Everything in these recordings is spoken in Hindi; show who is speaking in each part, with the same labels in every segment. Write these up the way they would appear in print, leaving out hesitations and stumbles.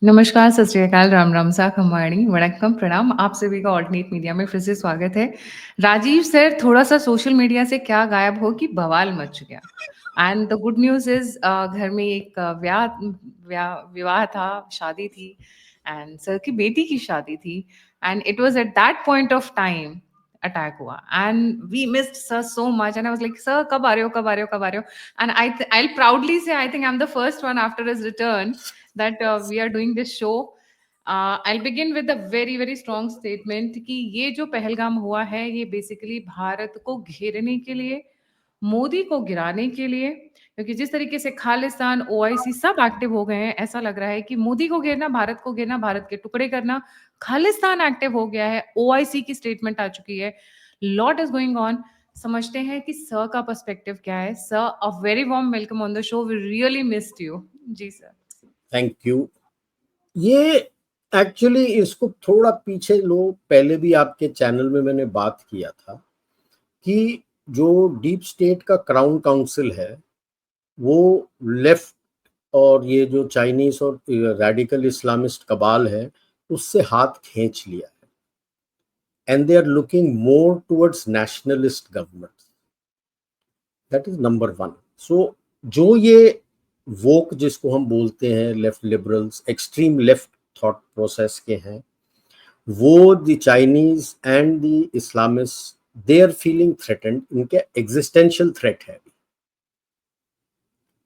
Speaker 1: नमस्कार, सत श्री अकाल, राम राम सा खम्बाणी, वणक्कम, प्रणाम। आप सभी का ऑल्टरनेट मीडिया में फिर से स्वागत है। राजीव सर, थोड़ा-सा सोशल मीडिया से क्या गायब हो कि बवाल मच गया। And the good news is घर में एक विवाह था, शादी थी एंड सर की बेटी की शादी थी and it was at that point of time attack हुआ and we missed sir so much and I was like, "sir कब आ रहे हो, कब आ रहे हो, कब आ रहे हो?" And I'll proudly say I think I'm the first one after his return that we are doing this show. I'll begin with a very very strong statement कि ये जो पहलगाम हुआ है ये बेसिकली भारत को घेरने के लिए, मोदी को गिराने के लिए, क्योंकि जिस तरीके से खालिस्तान, ओआईसी सब एक्टिव हो गए हैं, ऐसा लग रहा है कि मोदी को घेरना, भारत को घेरना, भारत के टुकड़े करना, खालिस्तान एक्टिव हो गया है, ओआईसी की स्टेटमेंट आ चुकी है, लॉट इज गोइंग ऑन। समझते हैं कि सर का पर्सपेक्टिव क्या है। Sir, a very warm welcome on the show, we really missed you. जी सर।
Speaker 2: Thank you. ये एक्चुअली इसको थोड़ा पीछे लो, पहले भी आपके चैनल में मैंने बात किया था कि जो डीप स्टेट का क्राउन काउंसिल है वो लेफ्ट और ये जो चाइनीज और रेडिकल इस्लामिस्ट कबाल है उससे हाथ खींच लिया है and they are looking more towards nationalist government. That is number one. So जो ये वोक जिसको हम बोलते हैं, left liberals, extreme left thought process के हैं, वो the Chinese and the Islamist they are feeling threatened, इनके एग्जिस्टेंशियल थ्रेट है।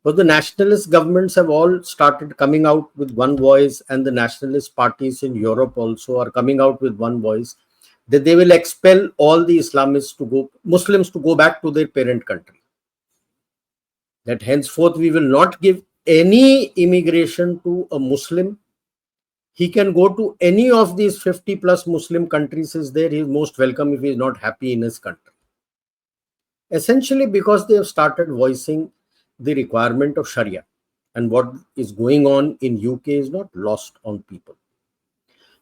Speaker 2: But the nationalist governments have all started coming out with one voice, and the nationalist parties in Europe also are coming out with one voice that they will expel all the Muslims to go back to their parent country. That henceforth we will not give any immigration to a Muslim. He can go to any of these 50 plus Muslim countries is there. He is most welcome if he is not happy in his country. Essentially because they have started voicing the requirement of Sharia, and what is going on in UK is not lost on people.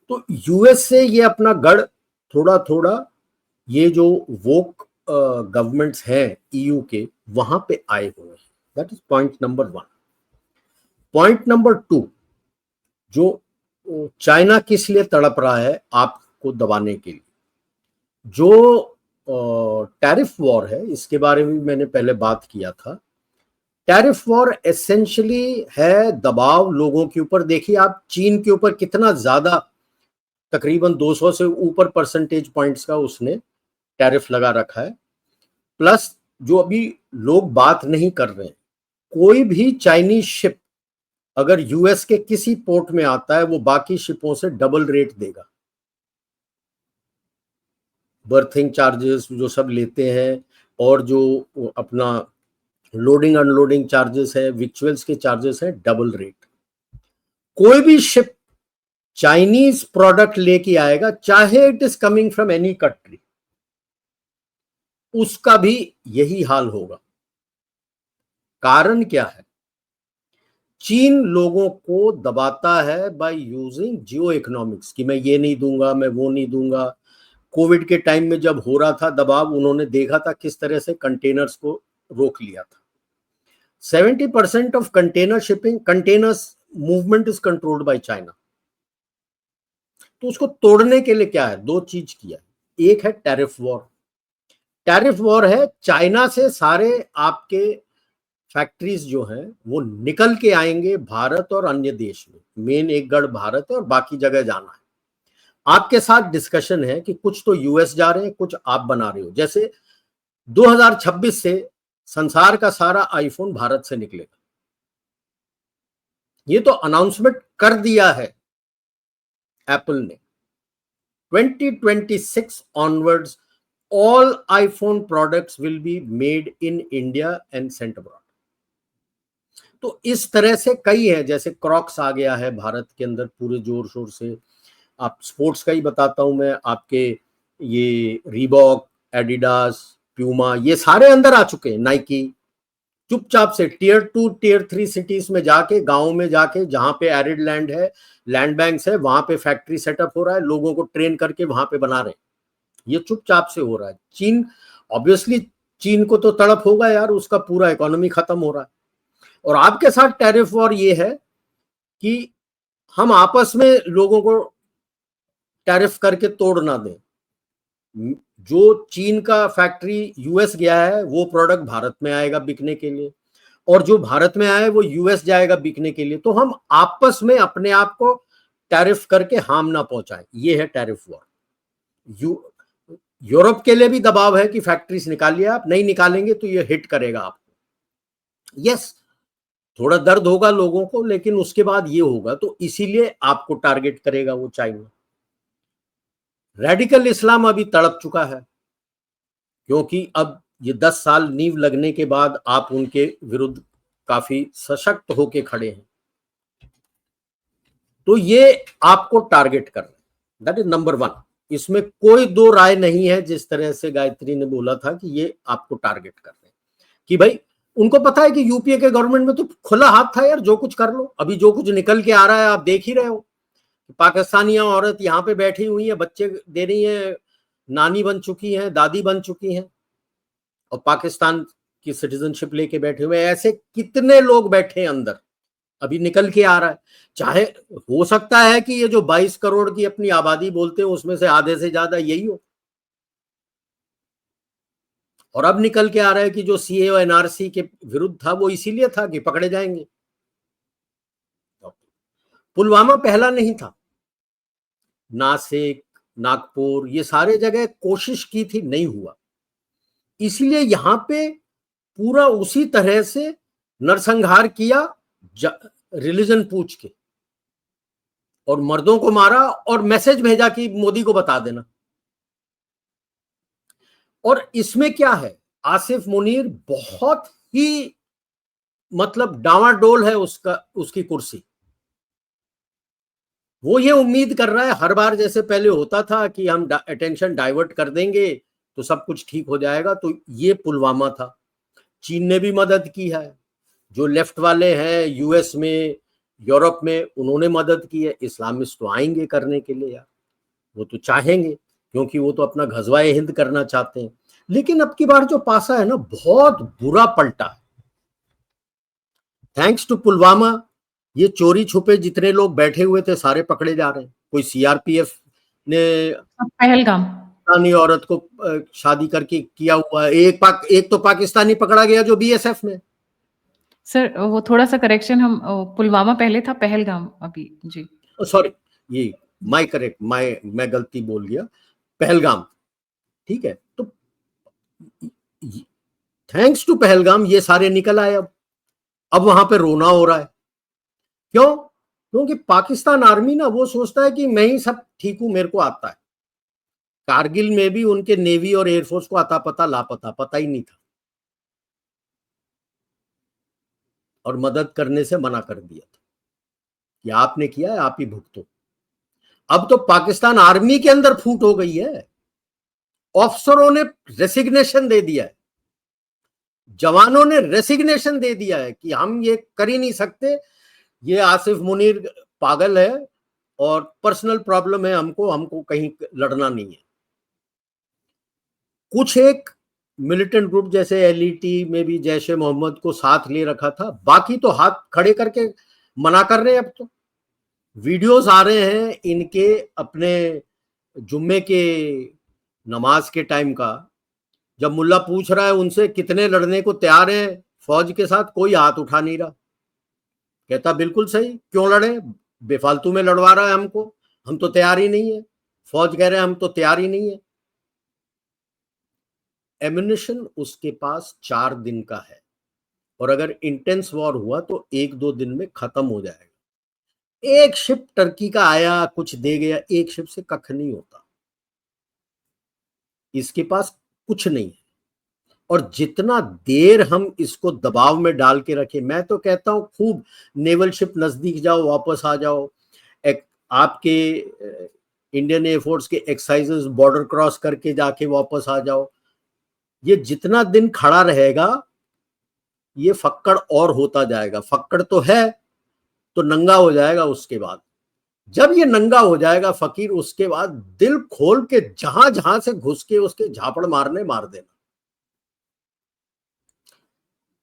Speaker 2: तो यूएस से ये अपना गढ़ थोड़ा थोड़ा ये जो वोक गवर्नमेंट्स हैं ईयू के वहां पे आए हुए हैं। That is point number one. Point number two, जो चाइना किस लिए तड़प रहा है आपको दबाने के लिए, जो टैरिफ वॉर है इसके बारे में मैंने पहले बात किया था। टैरिफ वॉर एसेंशियली है दबाव लोगों के ऊपर। देखिए आप चीन के ऊपर कितना ज्यादा, तकरीबन 200 से ऊपर परसेंटेज पॉइंट्स का उसने टैरिफ लगा रखा है। प्लस जो अभी लोग बात नहीं कर रहे हैं, कोई भी चाइनीज शिप अगर यूएस के किसी पोर्ट में आता है वो बाकी शिपों से डबल रेट देगा। बर्थिंग चार्जेस जो सब लेते हैं और जो अपना लोडिंग अनलोडिंग चार्जेस है, विक्चुअल्स के चार्जेस है, डबल रेट। कोई भी शिप चाइनीज प्रोडक्ट लेके आएगा, चाहे it is coming from any country, उसका भी यही हाल होगा। कारण क्या है? चीन लोगों को दबाता है बाय यूजिंग जियो इकोनॉमिक्स कि मैं ये नहीं दूंगा, मैं वो नहीं दूंगा। कोविड के टाइम में जब हो रहा था दबाव, उन्होंने देखा था किस तरह से कंटेनर्स को रोक लिया था। 70% of container shipping, containers movement is controlled by China. तो उसको तोड़ने के लिए क्या है? दो चीज किया है। एक है टैरिफ वॉर। टैरिफ वॉर है चाइना से सारे आपके फैक्ट्रीज जो हैं वो निकल के आएंगे भारत और अन्य देश में। मेन एक गढ़ भारत है और बाकी जगह जाना है। आपके साथ डिस्कशन है कि कुछ तो यूएस जा रहे हैं, कुछ आप बना रहे हो। जैसे 2026 से संसार का सारा आईफोन भारत से निकलेगा, ये तो अनाउंसमेंट कर दिया है एप्पल ने। 2026 onwards all iPhone products will be made in India and sent abroad. तो इस तरह से कई है, जैसे क्रॉक्स आ गया है भारत के अंदर पूरे जोर शोर से। आप स्पोर्ट्स का ही बताता हूं मैं, आपके ये रीबॉक, एडिडास, प्यूमा, ये सारे अंदर आ चुके हैं। नाइकी चुपचाप से टियर 2 टियर 3 सिटीज में जाके, गाँव में जाके, जहां पे एरिड लैंड है, लैंड बैंक्स है, वहां पे फैक्ट्री सेटअप हो रहा है, लोगों को ट्रेन करके वहां पे बना रहे हैं। ये चुपचाप से हो रहा है। चीन, ऑब्वियसली चीन को तो तड़प होगा यार, उसका पूरा इकोनॉमी खत्म हो रहा है। और आपके साथ टैरिफ वॉर ये है कि हम आपस में लोगों को टैरिफ करके तोड़ ना दें। जो चीन का फैक्ट्री यूएस गया है वो प्रोडक्ट भारत में आएगा बिकने के लिए, और जो भारत में आए वो यूएस जाएगा बिकने के लिए। तो हम आपस में अपने आप को टैरिफ करके हार्म ना पहुंचाएं, ये है टैरिफ वॉर। यूरोप के लिए भी दबाव है कि फैक्ट्रीज निकालिए, आप नहीं निकालेंगे तो ये हिट करेगा आपको। यस, थोड़ा दर्द होगा लोगों को, लेकिन उसके बाद ये होगा, तो इसीलिए आपको टारगेट करेगा वो चाइना। रेडिकल इस्लाम अभी तड़प चुका है, क्योंकि अब ये 10 साल नींव लगने के बाद आप उनके विरुद्ध काफी सशक्त होके खड़े हैं, तो ये आपको टारगेट कर रहे हैं। That is number 1। इसमें कोई दो राय नहीं है, जिस तरह से गायत्री ने बोला था कि ये आपको टारगेट कर रहे हैं, कि भाई उनको पता है कि यूपीए के गवर्नमेंट में तो खुला हाथ था यार, जो कुछ कर लो। अभी जो कुछ निकल के आ रहा है आप देख ही रहे हो। पाकिस्तानी औरत यहाँ पे बैठी हुई है, बच्चे दे रही है, नानी बन चुकी है, दादी बन चुकी है, और पाकिस्तान की सिटीजनशिप लेके बैठे हुए। ऐसे कितने लोग बैठे हैं अंदर, अभी निकल के आ रहा है। चाहे हो सकता है कि ये जो 22 करोड़ की अपनी आबादी बोलते हैं उसमें से आधे से ज्यादा यही हो, और अब निकल के आ रहा है कि जो सीए और एनआरसी के विरुद्ध था वो इसीलिए था कि पकड़े जाएंगे। पुलवामा पहला नहीं था, नासिक, नागपुर, ये सारे जगह कोशिश की थी, नहीं हुआ। इसलिए यहां पे पूरा उसी तरह से नरसंहार किया, रिलीजन पूछ के, और मर्दों को मारा और मैसेज भेजा कि मोदी को बता देना। और इसमें क्या है, आसिफ मुनीर बहुत ही मतलब डावाडोल है उसकी कुर्सी। वो ये उम्मीद कर रहा है हर बार, जैसे पहले होता था कि हम अटेंशन डाइवर्ट कर देंगे तो सब कुछ ठीक हो जाएगा। तो ये पुलवामा था। चीन ने भी मदद की है, जो लेफ्ट वाले हैं यूएस में, यूरोप में, उन्होंने मदद की है। इस्लामिस्ट तो आएंगे करने के लिए यार, वो तो चाहेंगे, क्योंकि वो तो अपना ग़ज़वाए हिंद करना चाहते हैं। लेकिन अब की बार जो पासा है ना, बहुत बुरा पलटा है। थैंक्स टू पुलवामा, ये चोरी छुपे जितने लोग बैठे हुए थे सारे पकड़े जा रहे हैं। कोई सीआरपीएफ ने
Speaker 1: पहलगाम
Speaker 2: पाकिस्तानी औरत को शादी करके किया हुआ है। एक तो पाकिस्तानी पकड़ा गया जो बीएसएफ में।
Speaker 1: सर वो थोड़ा सा करेक्शन, हम पुलवामा पहले था, पहलगाम अभी। जी
Speaker 2: सॉरी, ये मैं गलती बोल गया, पहलगाम। ठीक है, तो थैंक्स टू पहलगाम ये सारे निकल आए। अब वहां पे रोना हो रहा है। क्यों? क्योंकि पाकिस्तान आर्मी ना वो सोचता है कि मैं ही सब ठीक हूं, मेरे को आता है। कारगिल में भी उनके नेवी और एयरफोर्स को आता पता लापता, पता ही नहीं था, और मदद करने से मना कर दिया था कि आपने किया है, आप ही भुगतो। अब तो पाकिस्तान आर्मी के अंदर फूट हो गई है, ऑफिसरों ने रेसिग्नेशन दे दिया है, जवानों ने रेसिग्नेशन दे दिया है कि हम ये कर ही नहीं सकते, ये आसिफ मुनीर पागल है और पर्सनल प्रॉब्लम है, हमको कहीं लड़ना नहीं है। कुछ एक मिलिटेंट ग्रुप जैसे एलईटी में भी जैश ए मोहम्मद को साथ ले रखा था, बाकी तो हाथ खड़े करके मना कर रहे हैं। अब तो वीडियोस आ रहे हैं इनके अपने जुम्मे के नमाज के टाइम का, जब मुल्ला पूछ रहा है उनसे कितने लड़ने को तैयार हैं फौज के साथ, कोई हाथ उठा नहीं रहा। कहता बिल्कुल सही, क्यों लड़े, बेफालतू में लड़वा रहा है हमको, हम तो तैयार ही नहीं है। फौज कह रहे हैं हम तो तैयार ही नहीं है। एम्युनिशन उसके पास 4 दिन का है, और अगर इंटेंस वॉर हुआ तो 1-2 दिन में खत्म हो जाएगा। एक शिप टर्की का आया, कुछ दे गया, एक शिप से कख नहीं होता। इसके पास कुछ नहीं है, और जितना देर हम इसको दबाव में डाल के रखें, मैं तो कहता हूं खूब नेवल शिप नजदीक जाओ, वापस आ जाओ, आपके इंडियन एयरफोर्स के एक्सरसाइजेस बॉर्डर क्रॉस करके जाके वापस आ जाओ। ये जितना दिन खड़ा रहेगा ये फक्कड़ और होता जाएगा। फक्कड़ तो है तो नंगा हो जाएगा। उसके बाद जब ये नंगा हो जाएगा फकीर, उसके बाद दिल खोल के जहां जहां से घुस के उसके झापड़ मार देना।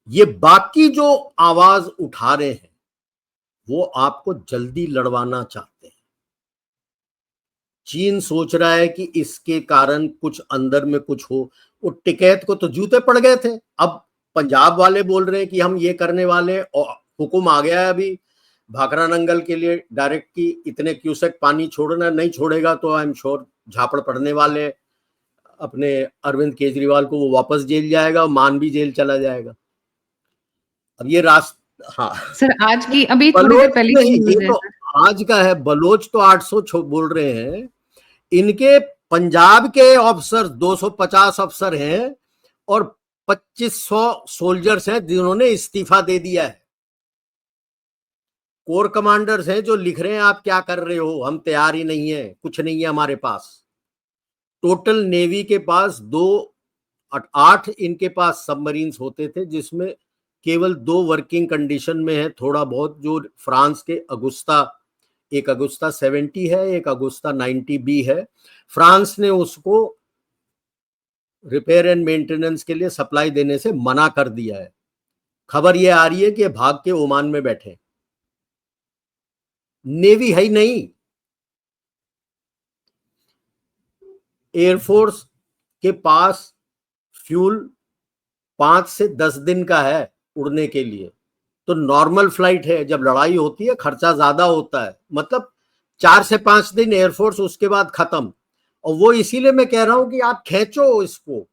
Speaker 2: ये बाकी जो आवाज उठा रहे हैं वो आपको जल्दी लड़वाना चाहते हैं। चीन सोच रहा है कि इसके कारण कुछ अंदर में कुछ हो। वो टिकैत को तो जूते पड़ गए थे, अब पंजाब वाले बोल रहे हैं कि हम ये करने वाले, और हुक्म आ गया है अभी भाखड़ा नंगल के लिए डायरेक्ट की इतने क्यूसेक पानी छोड़ना, नहीं छोड़ेगा तो आई एम श्योर झापड़ पड़ने वाले अपने अरविंद केजरीवाल को, वो वापस जेल जाएगा और मान भी जेल चला जाएगा। अब ये हाँ
Speaker 1: सर आज की अभी थोड़ी देर
Speaker 2: बलोच
Speaker 1: पहले की
Speaker 2: नहीं, ये
Speaker 1: न्यूज है
Speaker 2: तो
Speaker 1: सर।
Speaker 2: आज का है। बलोच तो 800 बोल रहे हैं, इनके पंजाब के ऑफिसर 250 अफसर हैं और 2500 सोल्जर्स हैं जिन्होंने इस्तीफा दे दिया है। कोर कमांडर्स हैं जो लिख रहे हैं आप क्या कर रहे हो, हम तैयार ही नहीं है, कुछ नहीं है हमारे पास। टोटल नेवी के पास 8 इनके पास सबमरीन्स होते थे, जिसमें केवल 2 वर्किंग कंडीशन में है थोड़ा बहुत, जो फ्रांस के अगुस्ता, एक अगुस्ता 70 है, एक अगुस्ता 90 बी है। फ्रांस ने उसको रिपेयर एंड मेंटेनेंस के लिए सप्लाई देने से मना कर दिया है। खबर यह आ रही है कि भाग के ओमान में बैठे, नेवी है ही नहीं। एयरफोर्स के पास फ्यूल 5 से 10 दिन का है उड़ने के लिए, तो नॉर्मल फ्लाइट है। जब लड़ाई होती है खर्चा ज्यादा होता है, मतलब 4 से 5 दिन एयरफोर्स, उसके बाद खत्म। और वो इसीलिए मैं कह रहा हूं कि आप खींचो इसको।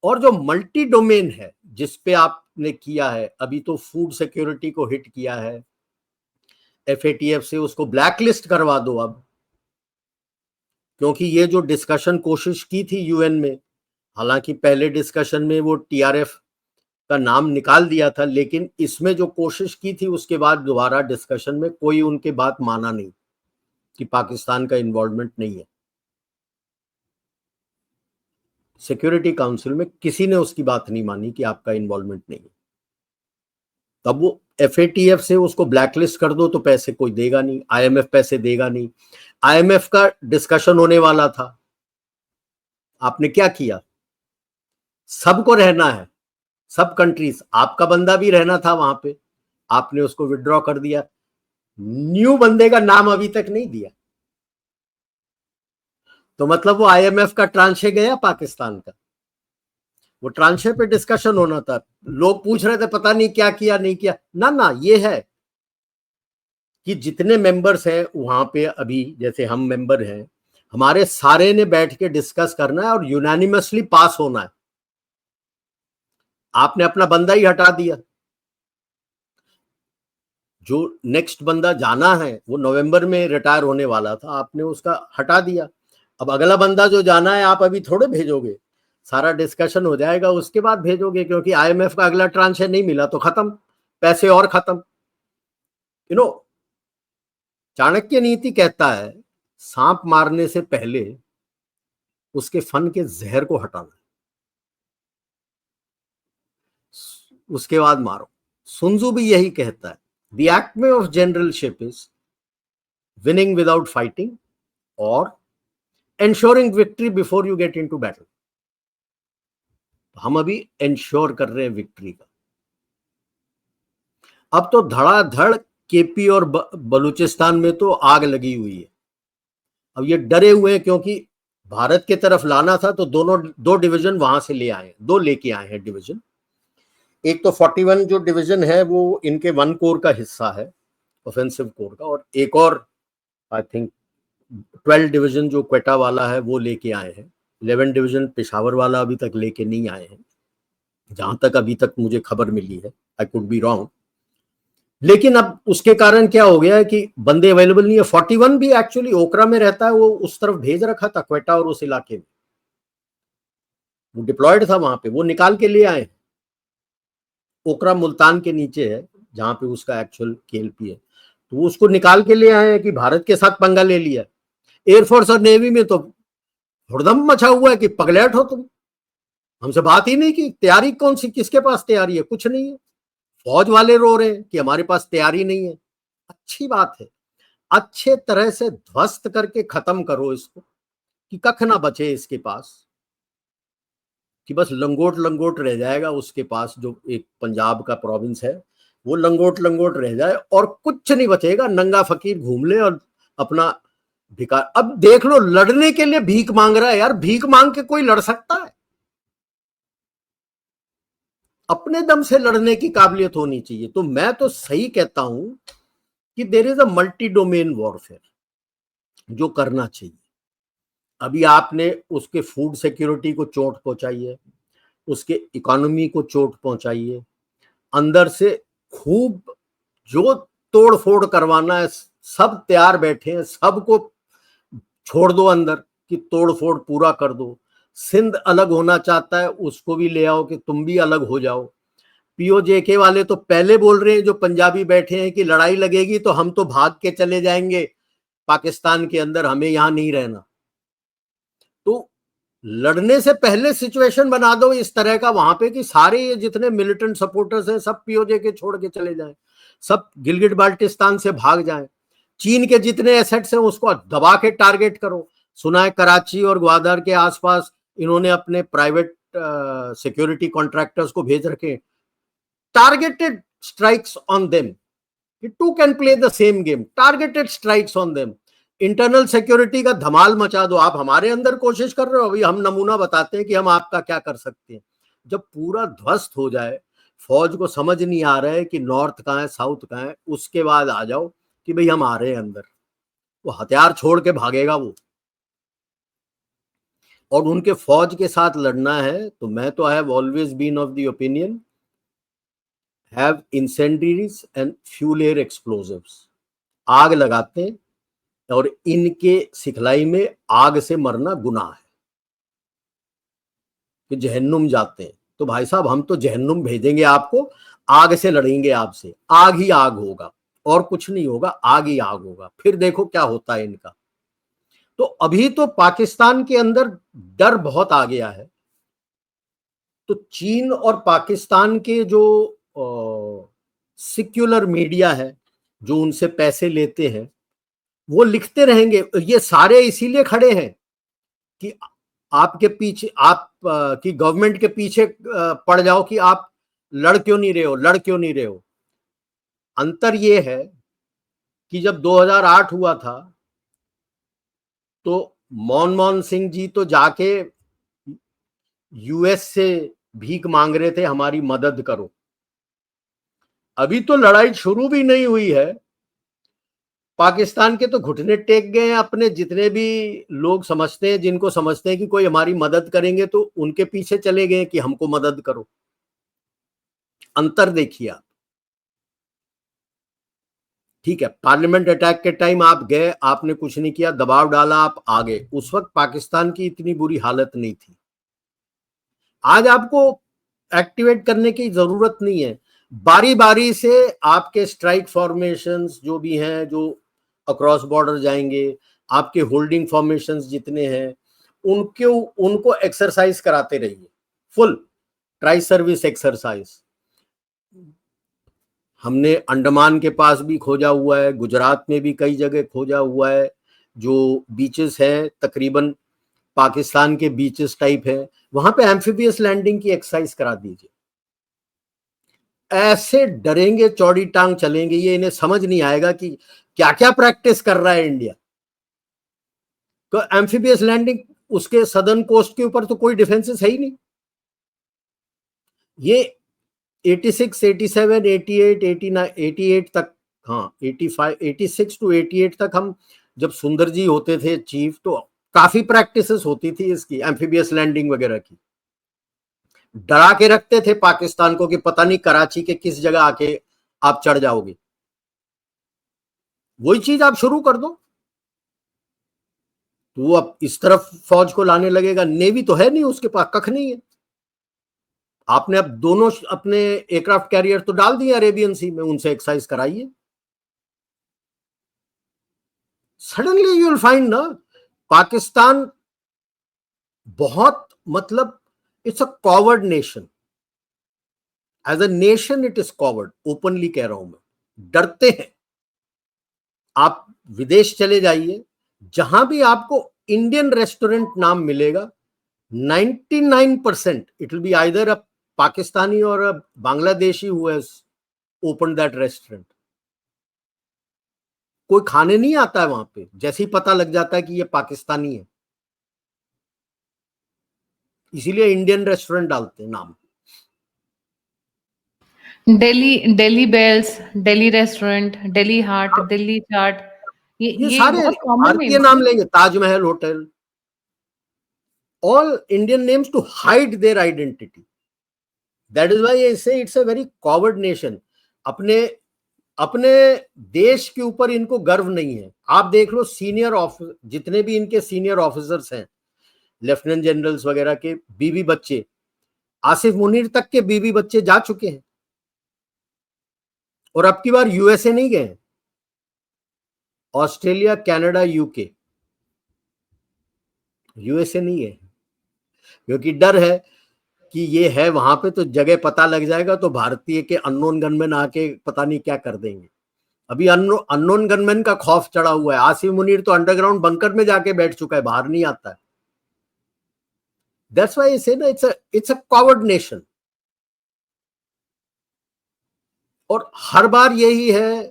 Speaker 2: और जो मल्टी डोमेन है जिसपे आपने किया है, अभी तो फूड सिक्योरिटी को हिट किया है, एफएटीएफ से उसको ब्लैकलिस्ट करवा दो अब। क्योंकि ये जो डिस्कशन कोशिश की थी यूएन में, हालांकि पहले डिस्कशन में वो टीआरएफ का नाम निकाल दिया था, लेकिन इसमें जो कोशिश की थी उसके बाद दोबारा डिस्कशन में कोई उनके बात माना नहीं कि पाकिस्तान का इन्वॉल्वमेंट नहीं है। सिक्योरिटी काउंसिल में किसी ने उसकी बात नहीं मानी कि आपका इन्वॉल्वमेंट नहीं है। तब वो एफएटीएफ से उसको ब्लैकलिस्ट कर दो तो पैसे कोई देगा नहीं, आईएमएफ पैसे देगा नहीं। आईएमएफ का डिस्कशन होने वाला था, आपने क्या किया? सबको रहना है, सब कंट्रीज, आपका बंदा भी रहना था वहां पे, आपने उसको विड्रॉ कर दिया। न्यू बंदे का नाम अभी तक नहीं दिया, तो मतलब वो आईएमएफ का ट्रांशे गया पाकिस्तान का। वो ट्रांशे पे डिस्कशन होना था। लोग पूछ रहे थे पता नहीं क्या किया नहीं किया, ना ना, ये है कि जितने मेंबर्स हैं वहां पे, अभी जैसे हम मेंबर हैं, हमारे सारे ने बैठ के डिस्कस करना है और यूनानिमसली पास होना है। आपने अपना बंदा ही हटा दिया। जो नेक्स्ट बंदा जाना है वो नवंबर में रिटायर होने वाला था, आपने उसका हटा दिया। अब अगला बंदा जो जाना है आप अभी थोड़े भेजोगे, सारा डिस्कशन हो जाएगा उसके बाद भेजोगे, क्योंकि आईएमएफ का अगला ट्रांश नहीं मिला तो खत्म, पैसे और खत्म। यू नो, चाणक्य नीति कहता है सांप मारने से पहले उसके फन के जहर को हटाना, उसके बाद मारो। सुनजू भी यही कहता है, द एक्ट में of generalship is winning without fighting और ensuring victory before you get into battle. हम अभी एंश्योर कर रहे हैं विक्ट्री का। अब तो धड़ाधड़ केपी और बलूचिस्तान में तो आग लगी हुई है। अब ये डरे हुए हैं क्योंकि भारत की तरफ लाना था, तो दोनों 2 डिवीजन वहां से ले आए, 2 लेके आए हैं डिवीजन। एक तो 41 जो डिवीजन है वो इनके 1 कोर का हिस्सा है, ऑफेंसिव कोर का, और एक और आई थिंक 12 डिवीजन जो क्वेटा वाला है वो लेके आए हैं। 11 डिवीजन पेशावर वाला अभी तक लेके नहीं आए हैं, जहां तक अभी तक मुझे खबर मिली है, आई कुड बी रॉन्ग। लेकिन अब उसके कारण क्या हो गया है कि बंदे अवेलेबल नहीं है। 41 भी एक्चुअली ओकरा में रहता है, वो उस तरफ भेज रखा था क्वेटा और उस इलाके में, वो डिप्लॉयड था वहां पे, वो निकाल के ले आए। ओकरा मुल्तान के नीचे है जहां पे उसका एक्चुअल केएलपी है, तो उसको निकाल के ले आए हैं कि भारत के साथ पंगा ले लिया। एयरफोर्स और नेवी में तो हुड़दम मचा हुआ है कि पगलेट हो तुम, हमसे बात ही नहीं की, तैयारी कौन सी, किसके पास तैयारी है, कुछ नहीं है। फौज वाले रो रहे हैं कि हमारे पास तैयारी नहीं है। अच्छी बात है, अच्छे तरह से ध्वस्त करके खत्म करो इसको कि कख ना बचे इसके पास, कि बस लंगोट लंगोट रह जाएगा उसके पास, जो एक पंजाब का प्रोविंस है वो लंगोट लंगोट रह जाए और कुछ नहीं बचेगा, नंगा फकीर घूम ले और अपना भिकार। अब देख लो, लड़ने के लिए भीख मांग रहा है यार, भीख मांग के कोई लड़ सकता है? अपने दम से लड़ने की काबिलियत होनी चाहिए। तो मैं तो सही कहता हूं कि there is a multi domain warfare जो करना चाहिए। अभी आपने उसके फूड सिक्योरिटी को चोट पहुंचाई है, उसके इकोनॉमी को चोट पहुंचाई है, अंदर से खूब जो तोड़ फोड़ करवाना है सब तैयार बैठे हैं, सबको छोड़ दो अंदर कि तोड़ फोड़ पूरा कर दो। सिंध अलग होना चाहता है, उसको भी ले आओ कि तुम भी अलग हो जाओ। पीओजेके वाले तो पहले बोल रहे हैं, जो पंजाबी बैठे हैं, कि लड़ाई लगेगी तो हम तो भाग के चले जाएंगे पाकिस्तान के अंदर, हमें यहां नहीं रहना। तो लड़ने से पहले सिचुएशन बना दो इस तरह का वहां पे कि सारे ये जितने मिलिटेंट सपोर्टर्स हैं सब पीओजेके छोड़ के चले जाएं, सब गिलगिट बाल्टिस्तान से भाग जाएं। चीन के जितने एसेट्स हैं उसको दबा के टारगेट करो। सुना है कराची और ग्वादर के आसपास इन्होंने अपने प्राइवेट सिक्योरिटी कॉन्ट्रैक्टर्स को भेज रखे। Targeted strikes on them, two can play the same game, targeted strikes on them. Internal security का धमाल मचा दो। आप हमारे अंदर कोशिश कर रहे हो, अभी हम नमूना बताते हैं कि हम आपका क्या कर सकते हैं। जब पूरा ध्वस्त हो जाए, फौज को समझ नहीं आ रहा है कि नॉर्थ कहाँ है साउथ कहाँ है, उसके बाद आ जाओ कि भाई हम आ रहे हैं अंदर। वो हथियार छोड़ के भागेगा वो, और उनके फौज के साथ लड़ना है। तो मैं तो I have always been of the opinion, have incendiaries and fuel air explosives. आग लगाते हैं और इनके सिखलाई में आग से मरना गुनाह है कि जहन्नुम जाते हैं। तो भाई साहब हम तो जहन्नुम भेजेंगे आपको, आग से लड़ेंगे आपसे, आग ही आग होगा और कुछ नहीं होगा, आग ही आग होगा। फिर देखो क्या होता है इनका। तो अभी तो पाकिस्तान के अंदर डर बहुत आ गया है। तो चीन और पाकिस्तान के जो सिक्युलर मीडिया है, जो उनसे पैसे लेते हैं, वो लिखते रहेंगे। ये सारे इसीलिए खड़े हैं कि आपके पीछे, आप की गवर्नमेंट के पीछे पड़ जाओ कि आप लड़ क्यों नहीं रहे हो, लड़ क्यों नहीं रहे हो। अंतर ये है कि जब 2008 हुआ था तो मनमोहन सिंह जी तो जाके यूएस से भीख मांग रहे थे, हमारी मदद करो। अभी तो लड़ाई शुरू भी नहीं हुई है, पाकिस्तान के तो घुटने टेक गए हैं। अपने जितने भी लोग समझते हैं, जिनको समझते हैं कि कोई हमारी मदद करेंगे, तो उनके पीछे चले गए कि हमको मदद करो। अंतर देखिए आप। ठीक है, पार्लियामेंट अटैक के टाइम आप गए, आपने कुछ नहीं किया, दबाव डाला, आप आ गए। उस वक्त पाकिस्तान की इतनी बुरी हालत नहीं थी। आज आपको एक्टिवेट करने की जरूरत नहीं है। बारी बारी से आपके स्ट्राइक फॉर्मेशंस जो भी हैं, जो अक्रॉस बॉर्डर जाएंगे, आपके होल्डिंग फॉर्मेशंस जितने हैं, उनको एक्सरसाइज कराते रहिए, फुल ट्राई सर्विस एक्सरसाइज। हमने अंडमान के पास भी खोजा हुआ है, गुजरात में भी कई जगह खोजा हुआ है। जो बीचेस हैं तकरीबन पाकिस्तान के बीचेस टाइप है, वहां पे एम्फीबियस लैंडिंग की एक्सरसाइज करा दीजिए। ऐसे डरेंगे, चौड़ी टांग चलेंगे, ये इन्हें समझ नहीं आएगा कि क्या क्या प्रैक्टिस कर रहा है इंडिया। तो एम्फीबियस लैंडिंग, उसके सदर्न कोस्ट के ऊपर तो कोई डिफेंसेस है ही नहीं। ये 86, 87, 88, 89, 88 तक, हाँ 85, 86 टू 88 तक हम जब सुंदर जी होते थे चीफ, तो काफी प्रैक्टिसेस होती थी इसकी, एम्फीबियस लैंडिंग वगैरह की। डरा के रखते थे पाकिस्तान को कि पता नहीं कराची के किस जगह आके आप चढ़ जाओगे। वही चीज आप शुरू कर दो तो वो अब इस तरफ फौज को लाने लगेगा। नेवी तो है नहीं उसके पास, कख नहीं है। आपने अब दोनों अपने एयरक्राफ्ट कैरियर तो डाल दिए अरेबियन सी में, उनसे एक्सरसाइज कराइए। सडनली यू विल फाइंड ना, पाकिस्तान बहुत, मतलब it's a coward nation. As a nation it is coward, openly कह रहा हूं मैं। डरते हैं। आप विदेश चले जाइए, जहां भी आपको इंडियन रेस्टोरेंट नाम मिलेगा, 99% it will be either a Pakistani और a Bangladeshi who has opened that restaurant. कोई खाने नहीं आता है वहां पे, जैसे ही पता लग जाता है कि ये पाकिस्तानी है, इसीलिए इंडियन रेस्टोरेंट डालते हैं नाम।
Speaker 1: दिल्ली बेल्स, दिल्ली रेस्टोरेंट, दिल्ली हाट, दिल्ली चाट,
Speaker 2: ये
Speaker 1: ये
Speaker 2: सारे
Speaker 1: बहुत कॉमन
Speaker 2: भारतीय
Speaker 1: नेम्स
Speaker 2: नाम
Speaker 1: हैं।
Speaker 2: लेंगे, Taj Mahal hotel, all Indian names to hide their identity. That is why I say it's a very coward nation. अपने अपने देश के ऊपर इनको गर्व नहीं है। आप देख लो सीनियर ऑफिसर, जितने भी इनके सीनियर ऑफिसर्स हैं, लेफ्टिनेंट जनरल्स वगैरह के बीवी बच्चे, आसिफ मुनीर तक के बीवी बच्चे जा चुके हैं और अब की बार यूएसए नहीं गए, ऑस्ट्रेलिया, कनाडा, यूके, यूएसए नहीं गए, क्योंकि डर है कि ये है वहां पे तो जगह पता लग जाएगा तो भारतीय के अननोन गनमैन आके पता नहीं क्या कर देंगे। अभी अननोन गनमैन का खौफ चढ़ा हुआ है। आसिफ मुनीर तो अंडरग्राउंड बंकर में जाके बैठ चुका है, बाहर नहीं आता है। दैट्स व्हाई आई से ना इट्स अ कॉवर्ड नेशन। और हर बार यही है,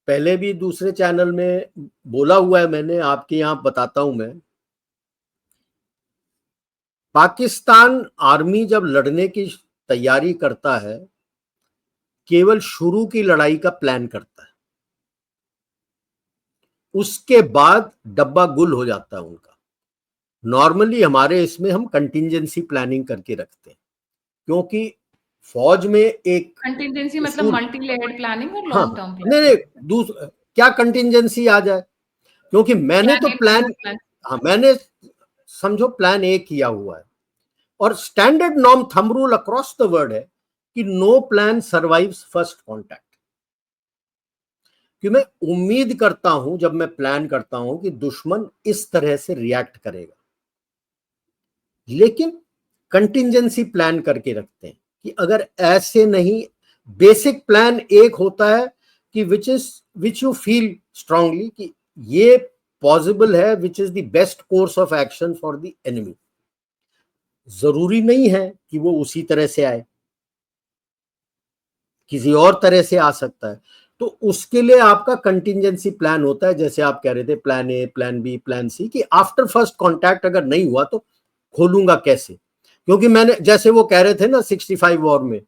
Speaker 2: पहले भी दूसरे चैनल में बोला हुआ है मैंने, आपके यहां बताता हूं मैं। पाकिस्तान आर्मी जब लड़ने की तैयारी करता है, केवल शुरू की लड़ाई का प्लान करता है, उसके बाद डब्बा गुल हो जाता है उनका। नॉर्मली हमारे इसमें हम कंटिंजेंसी प्लानिंग करके रखते हैं, क्योंकि फौज में एक
Speaker 1: कंटिजेंसी मतलब
Speaker 2: उसूल,
Speaker 1: मल्टी लेयर्ड प्लानिंग और
Speaker 2: हाँ
Speaker 1: लॉन्ग टर्म
Speaker 2: नहीं नहीं,
Speaker 1: प्लानिंग।
Speaker 2: क्या कंटिंजेंसी आ जाए, क्योंकि मैंने तो प्लान, हाँ मैंने समझो प्लान ए किया हुआ है, और standard norm thumb rule across the world है कि no plan survives first contact. कि मैं उम्मीद करता हूं जब मैं प्लान करता हूं कि दुश्मन इस तरह से रिएक्ट करेगा, लेकिन कंटिंजेंसी प्लान करके रखते हैं कि अगर ऐसे नहीं, बेसिक प्लान एक होता है कि विच यू फील स्ट्रांगली कि ये पॉसिबल है, which is the best course of action for the enemy. जरूरी नहीं है कि वो उसी तरह से आए, किसी और तरह से आ सकता है। तो उसके लिए आपका कंटिंजेंसी प्लान होता है, जैसे आप कह रहे थे plan A, plan B, plan C, कि आफ्टर फर्स्ट कांटेक्ट अगर नहीं हुआ तो खोलूंगा कैसे। क्योंकि मैंने, जैसे वो कह रहे थे ना 65 वॉर में,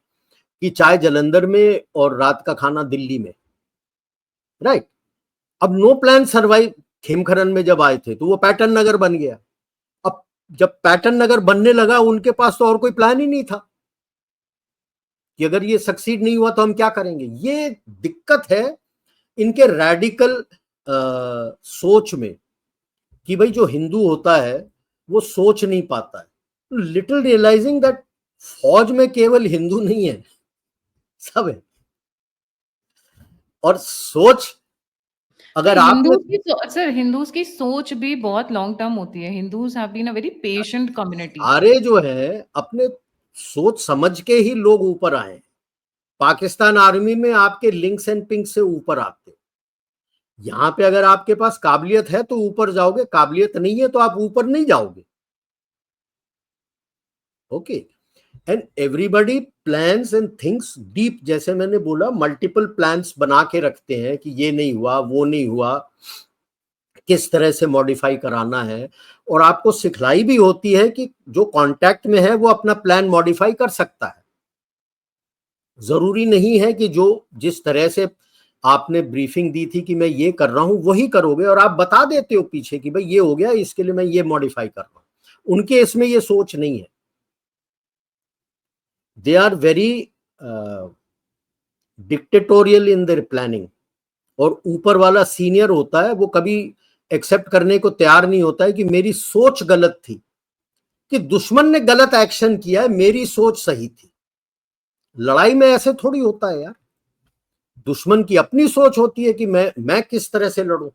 Speaker 2: कि चाय जलंधर में और रात का खाना दिल्ली में, राइट। अब नो प्लान सर्वाइव, खेमखरन में जब आए थे तो वो पैटर्न नगर बन गया। अब जब पैटर्न नगर बनने लगा, उनके पास तो और कोई प्लान ही नहीं था कि अगर ये सक्सीड नहीं हुआ तो हम क्या करेंगे। ये दिक्कत है इनके रैडिकल सोच में, कि भाई जो हिंदू होता है वो सोच नहीं पाता है। लिटिल रियलाइजिंग दैट फौज में केवल हिंदू नहीं है, सब है। और सोच अगर आपने,
Speaker 1: हिंदूज की सोच भी बहुत लॉन्ग टर्म होती है। Hindus have been a very patient community.
Speaker 2: सारे जो है अपने सोच समझ के ही लोग ऊपर आए। पाकिस्तान आर्मी में आपके लिंक्स एंड पिंक से ऊपर आते, यहां पे अगर आपके पास काबिलियत है तो ऊपर जाओगे, काबिलियत नहीं है तो आप ऊपर नहीं जाओगे। Okay, and everybody plans and thinks deep. जैसे मैंने बोला, मल्टीपल प्लान्स बना के रखते हैं कि ये नहीं हुआ, वो नहीं हुआ, किस तरह से मॉडिफाई कराना है। और आपको सिखलाई भी होती है कि जो कांटेक्ट में है वो अपना प्लान मॉडिफाई कर सकता है। जरूरी नहीं है कि जो जिस तरह से आपने ब्रीफिंग दी थी कि मैं ये कर रहा हूं वही करोगे, और आप बता देते हो पीछे कि भाई ये हो गया, इसके लिए मैं ये मॉडिफाई कर रहा हूं। उनके इसमें ये सोच नहीं है। They are very dictatorial in their planning. और ऊपर वाला सीनियर होता है, वो कभी एक्सेप्ट करने को तैयार नहीं होता है कि मेरी सोच गलत थी, कि दुश्मन ने गलत एक्शन किया है, मेरी सोच सही थी। लड़ाई में ऐसे थोड़ी होता है यार, दुश्मन की अपनी सोच होती है कि मैं किस तरह से लड़ूं।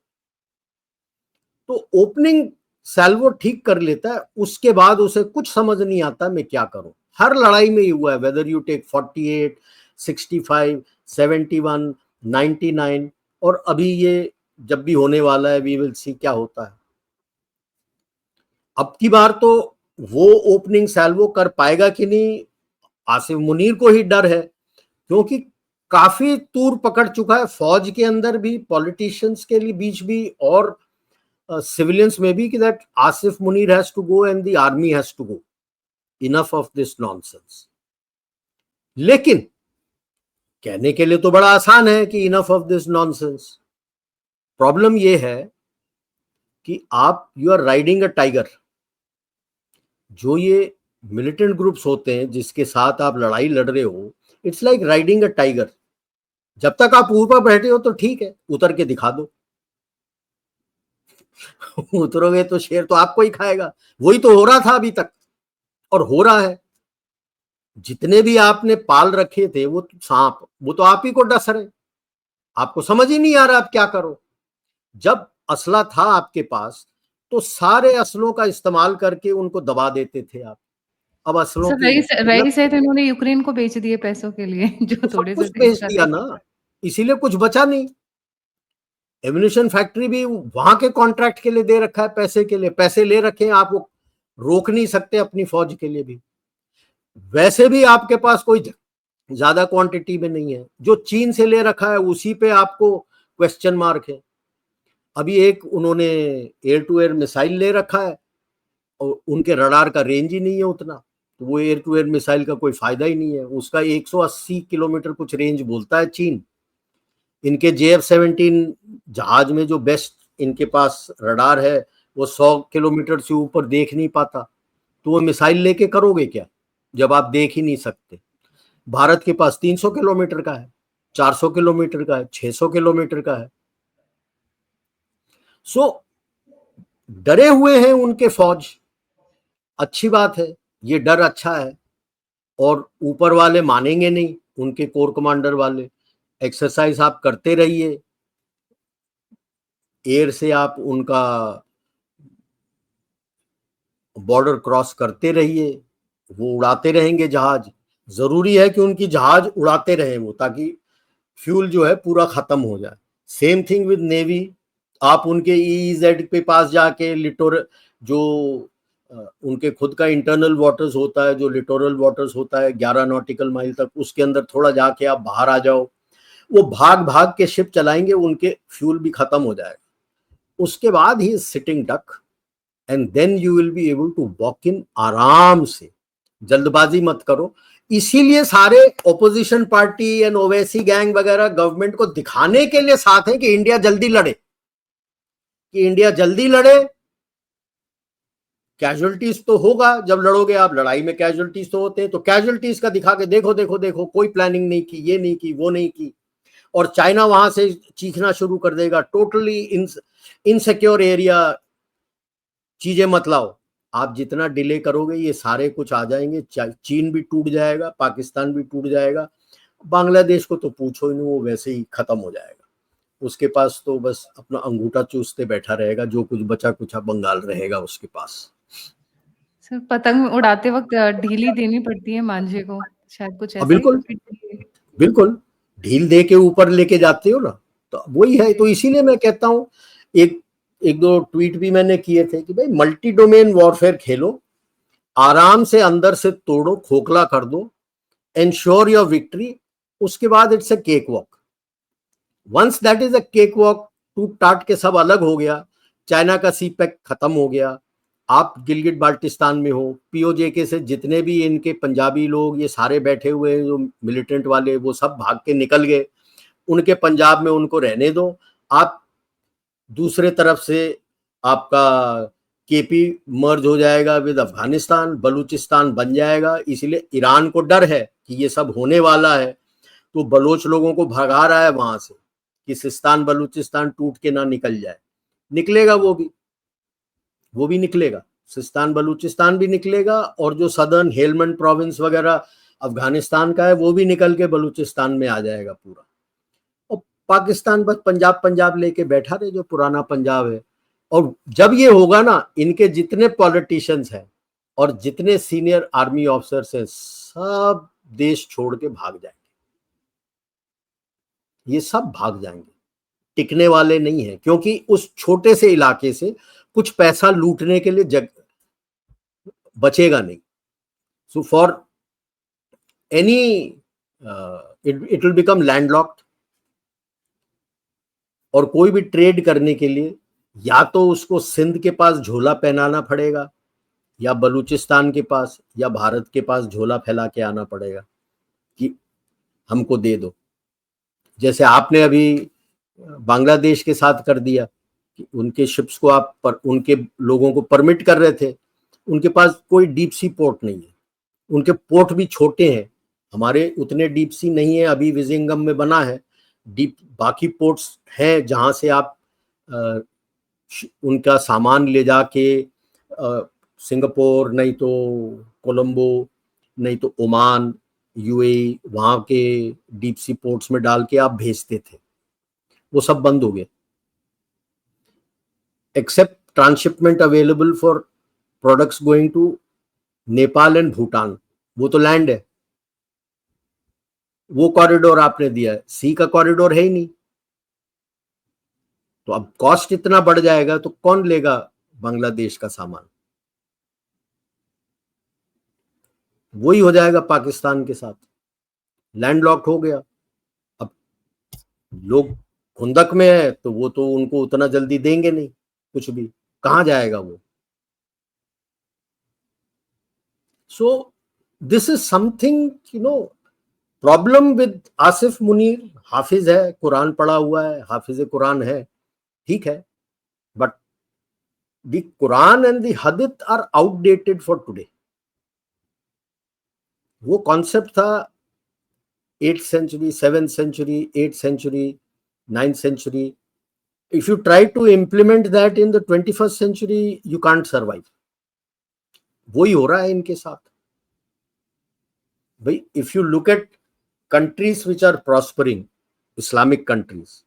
Speaker 2: तो ओपनिंग सैल्वो ठीक कर लेता है, उसके बाद उसे कुछ समझ नहीं आता मैं क्या करूं। हर लड़ाई में ही हुआ है, वेदर यू टेक 48, 65, 71, 99, और अभी ये जब भी होने वाला है, वी विल सी क्या होता है। अब की बार तो वो ओपनिंग सैल्वो कर पाएगा कि नहीं, आसिफ मुनीर को ही डर है, क्योंकि काफी तूर पकड़ चुका है, फौज के अंदर भी, पॉलिटिशियंस के लिए बीच भी, और सिविलियंस में भी, कि that Asif Munir has to go and the army has to go, enough of this nonsense. लेकिन कहने के लिए तो बड़ा आसान है कि enough of this nonsense. Problem ये है कि आप, you are riding a tiger. जो ये मिलिटेंट ग्रुप्स होते हैं जिसके साथ आप लड़ाई लड़ रहे हो, it's like riding a tiger. जब तक आप ऊपर बैठे हो तो ठीक है, उतर के दिखा दो। उतरोगे तो शेर तो आपको ही खाएगा। वही तो हो रहा था अभी तक, और हो रहा है। जितने भी आपने पाल रखे थे वो सांप, वो तो आप ही को डस रहे। आपको समझ ही नहीं आ रहा आप क्या करो। जब असला था आपके पास तो सारे असलों का इस्तेमाल करके उनको दबा देते थे आप। अब असलों
Speaker 1: सर
Speaker 2: की
Speaker 1: रईस
Speaker 2: किल्लत,
Speaker 1: है तो इन्होंने यूक्रेन को बेच दिए पैसों के लिए जो
Speaker 2: तो सब
Speaker 1: थोड़े से
Speaker 2: कुछ
Speaker 1: देश
Speaker 2: बेच
Speaker 1: का
Speaker 2: दिया
Speaker 1: थे।
Speaker 2: ना, इसीलिए कुछ बचा नहीं। एम्यूनिशन फैक्ट्री भी वहां के कॉन्ट्रैक्ट के लिए दे रखा है, पैसे के लिए, पैसे ले रखे हैं आप, वो रोक नहीं सकते अपनी फौज के लिए भी। वैसे भी आपके पास कोई ज्यादा क्वांटिटी में नहीं है, जो चीन से ले रखा है उसी पे आपको क्वेश्चन मार्क है। अभी एक उन्होंने एयर टू एयर मिसाइल ले रखा है, और उनके रडार का रेंज ही नहीं है उतना, तो वो एयर टू एयर मिसाइल का कोई फायदा ही नहीं है। उसका 180 किलोमीटर कुछ रेंज बोलता है चीन। इनके JF-17 जहाज में जो बेस्ट इनके पास रडार है, वो 100 किलोमीटर से ऊपर देख नहीं पाता। तो वो मिसाइल लेके करोगे क्या जब आप देख ही नहीं सकते। भारत के पास 300 किलोमीटर का है, 400 किलोमीटर का है, 600 किलोमीटर का है। सो डरे हुए हैं उनके फौज, अच्छी बात है, ये डर अच्छा है। और ऊपर वाले मानेंगे नहीं, उनके कोर कमांडर वाले। एक्सरसाइज आप करते रहिए, एयर से आप उनका बॉर्डर क्रॉस करते रहिए, वो उड़ाते रहेंगे जहाज। जरूरी है कि उनकी जहाज उड़ाते रहें वो, ताकि फ्यूल जो है पूरा खत्म हो जाए। Same thing with navy. आप उनके EEZ के पास जाके लिटोरल, जो उनके खुद का इंटरनल वाटर्स होता है, जो लिटोरल वाटर्स होता है 11 नॉटिकल माइल तक, उसके अंदर थोड़ा जाके आप बाहर आ जाओ। वो भाग भाग के शिप चलाएंगे, उनके फ्यूल भी खत्म हो जाएगा। उसके बाद ही sitting duck, and then you will be able to walk in आराम से। जल्दबाजी मत करो। इसीलिए सारे opposition party and Owaisi gang वगैरह गवर्नमेंट को दिखाने के लिए साथ है कि इंडिया जल्दी लड़े, कि इंडिया जल्दी लड़े। कैजुअलिटीज तो होगा जब लड़ोगे आप, लड़ाई में कैजुअलिटीज तो होते हैं, तो कैजुअलिटीज का दिखा के देखो देखो देखो, कोई प्लानिंग नहीं की, ये नहीं की, वो नहीं की। और चाइना वहां से चीखना शुरू कर देगा, टोटली इनसिक्योर एरिया, चीजें मत लाओ। आप जितना डिले करोगे ये सारे कुछ आ जाएंगे। चीन भी टूट जाएगा, पाकिस्तान भी टूट जाएगा, बांग्लादेश को तो पूछो ही नहीं, वो वैसे ही खत्म हो जाएगा। उसके पास तो बस अपना अंगूठा चूसते बैठा रहेगा, जो कुछ बचा कुछ बंगाल रहेगा उसके पास।
Speaker 1: सर पतंग उड़ाते वक्त ढीली देनी पड़ती है मांझे को, शायद कुछ ऐसा ही
Speaker 2: बिल्कुल,
Speaker 1: कुछ है।
Speaker 2: बिल्कुल, ढील दे के ऊपर लेके जाते हो ना, तो वही है। तो इसीलिए मैं कहता हूँ, एक एक दो ट्वीट भी मैंने किए थे कि भाई मल्टी डोमेन वॉरफेयर खेलो, आराम से अंदर से तोड़ो, खोखला कर दो, एंश्योर योर विक्ट्री। उसके बाद it's a cakewalk. Once that is a cakewalk, टूट टाट के सब अलग हो गया, चाइना का सीपैक खत्म हो गया, आप गिलगिट बाल्टिस्तान में हो, POJK से जितने भी इनके पंजाबी लोग ये सारे बैठे हुए हैं जो मिलिटेंट वाले, वो सब भाग के निकल गए, उनके पंजाब में उनको रहने दो। आप दूसरे तरफ से आपका KP मर्ज हो जाएगा विद अफगानिस्तान, बलूचिस्तान बन जाएगा। इसलिए ईरान को डर है कि ये सब होने वाला है, तो बलोच लोगों को भगा रहा है वहां से कि सिस्तान बलूचिस्तान टूट के ना निकल जाए। निकलेगा वो भी निकलेगा, सिस्तान बलूचिस्तान भी निकलेगा, और जो सदर्न हेलमंड प्रोविंस वगैरह अफगानिस्तान का है वो भी निकल के बलूचिस्तान में आ जाएगा पूरा। और पाकिस्तान बस पंजाब पंजाब लेके बैठा रहे, जो पुराना पंजाब है। और जब ये होगा ना, इनके जितने पॉलिटिशियंस हैं और जितने सीनियर आर्मी ऑफिसर्स हैं, सब देश छोड़ के भाग जाएंगे। ये सब भाग जाएंगे, टिकने वाले नहीं है, क्योंकि उस छोटे से इलाके से कुछ पैसा लूटने के लिए जग बचेगा नहीं। So for any it will become landlocked, और कोई भी ट्रेड करने के लिए या तो उसको सिंध के पास झोला पहनाना पड़ेगा, या बलूचिस्तान के पास या भारत के पास झोला फैला के आना पड़ेगा कि हमको दे दो। जैसे आपने अभी बांग्लादेश के साथ कर दिया कि उनके शिप्स को आप उनके लोगों को परमिट कर रहे थे, उनके पास कोई डीप सी पोर्ट नहीं है, उनके पोर्ट भी छोटे हैं, हमारे उतने डीप सी नहीं है, अभी विजिंगम में बना है डीप, बाकी पोर्ट्स हैं जहां से आप उनका सामान ले जाके सिंगापुर, नहीं तो कोलंबो, नहीं तो ओमान, यूएई, वहां के डीप सी पोर्ट्स में डाल के आप भेजते थे, वो सब बंद हो गए। Except transshipment available for products going to Nepal and Bhutan, वो तो लैंड है, वो कॉरिडोर आपने दिया है, सी का कॉरिडोर है ही नहीं। तो अब कॉस्ट इतना बढ़ जाएगा तो कौन लेगा बांग्लादेश का सामान? वही हो जाएगा पाकिस्तान के साथ, लैंडलॉक्ड हो गया। अब लोग खुंदक में है तो वो तो उनको उतना जल्दी देंगे नहीं कुछ भी, कहां जाएगा वो? So this is something, problem with Asif Munir. हाफिज है, कुरान पढ़ा हुआ है, हाफिज कुरान है, ठीक है, but the Quran and the hadith are outdated for today. वो कॉन्सेप्ट था 8th century, 7th century, 8th century, 9th century. If you try to implement that in the 21st century, you can't survive. वही हो रहा है इनके साथ भाई। If you look at countries which are prospering, Islamic countries,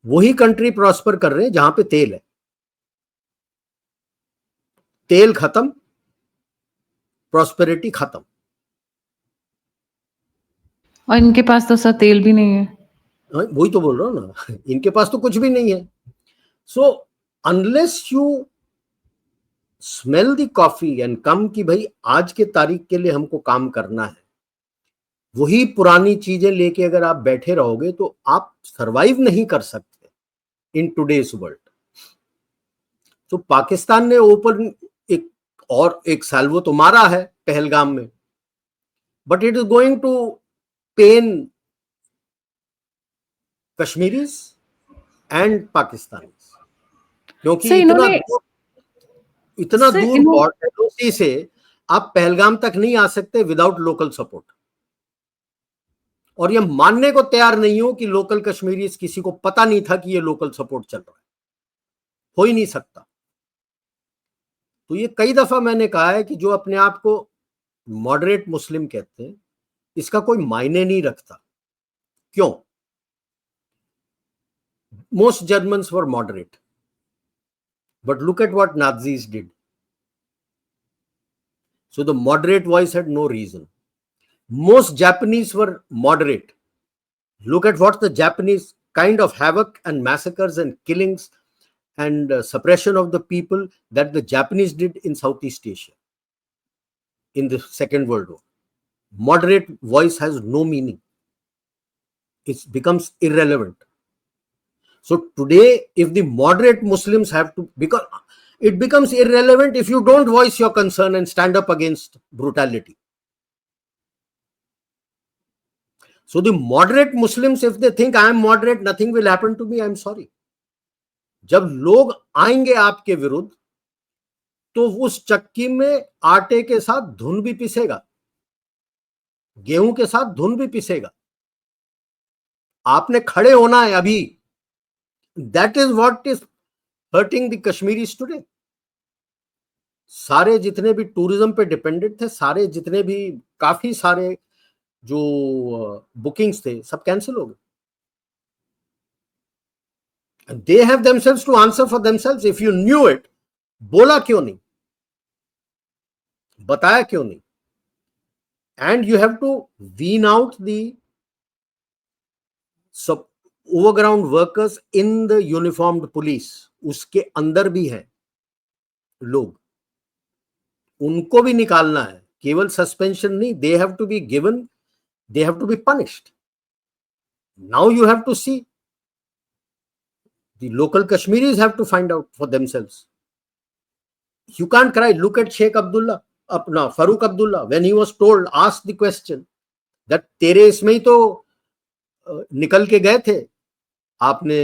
Speaker 2: वही कंट्री प्रॉस्पर कर रहे हैं जहां पे तेल है। तेल खत्म, प्रॉस्पेरिटी खत्म।
Speaker 1: और इनके पास तो सर तेल भी नहीं है।
Speaker 2: वही तो बोल रहा हूं ना, इनके पास तो कुछ भी नहीं है। So unless you smell the coffee and come कि भाई आज के तारीख के लिए हमको काम करना है, वही पुरानी चीजें लेके अगर आप बैठे रहोगे तो आप सरवाइव नहीं कर सकते इन टुडेज वर्ल्ड। तो पाकिस्तान ने ओपन एक साल्वो तो मारा है पहलगाम में, but it is going to pain Kashmiris and Pakistanis, क्योंकि इतना दूर बॉर्डर से आप पहलगाम तक नहीं आ सकते विदाउट लोकल सपोर्ट। और ये मानने को तैयार नहीं हो कि लोकल कश्मीरीज किसी को पता नहीं था कि ये लोकल सपोर्ट चल रहा है, हो ही नहीं सकता। तो ये कई दफा मैंने कहा है कि जो अपने आप को मॉडरेट मुस्लिम कहते हैं, इसका कोई मायने नहीं रखता। क्यों? Most Germans were moderate, but look at what Nazis did. So the moderate voice had no reason. Most Japanese were moderate. Look at what the Japanese kind of havoc and massacres and killings and suppression of the people that the Japanese did in Southeast Asia in the Second World War. Moderate voice has no meaning. It becomes irrelevant. So today, if the moderate Muslims have to, because it becomes irrelevant if you don't voice your concern and stand up against brutality. So the moderate Muslims, if they think I am moderate, nothing will happen to me, I am sorry. जब लोग आएंगे आपके विरुद्ध तो उस चक्की में आटे के साथ धुन भी पिसेगा, गेहूं के साथ धुन भी पिसेगा। आपने खड़े होना है अभी। That is what is hurting the Kashmiris today. सारे जितने भी टूरिज्म पे डिपेंडेंट थे, सारे जितने भी काफी सारे जो बुकिंग्स थे, सब कैंसिल हो गए। They have themselves to answer for themselves. If you knew it, बोला क्यों नहीं, बताया क्यों नहीं? And you have to wean out the overground workers in the uniformed police. उसके अंदर भी हैं लोग, उनको भी निकालना है, केवल सस्पेंशन नहीं। They have to be given they have to be punished. Now you have to see, the local Kashmiris have to find out for themselves. You can't cry. Look at Sheikh Abdullah, Farooq Abdullah, when he was told, asked the question that तेरे इसमें ही तो निकल के गए थे आपने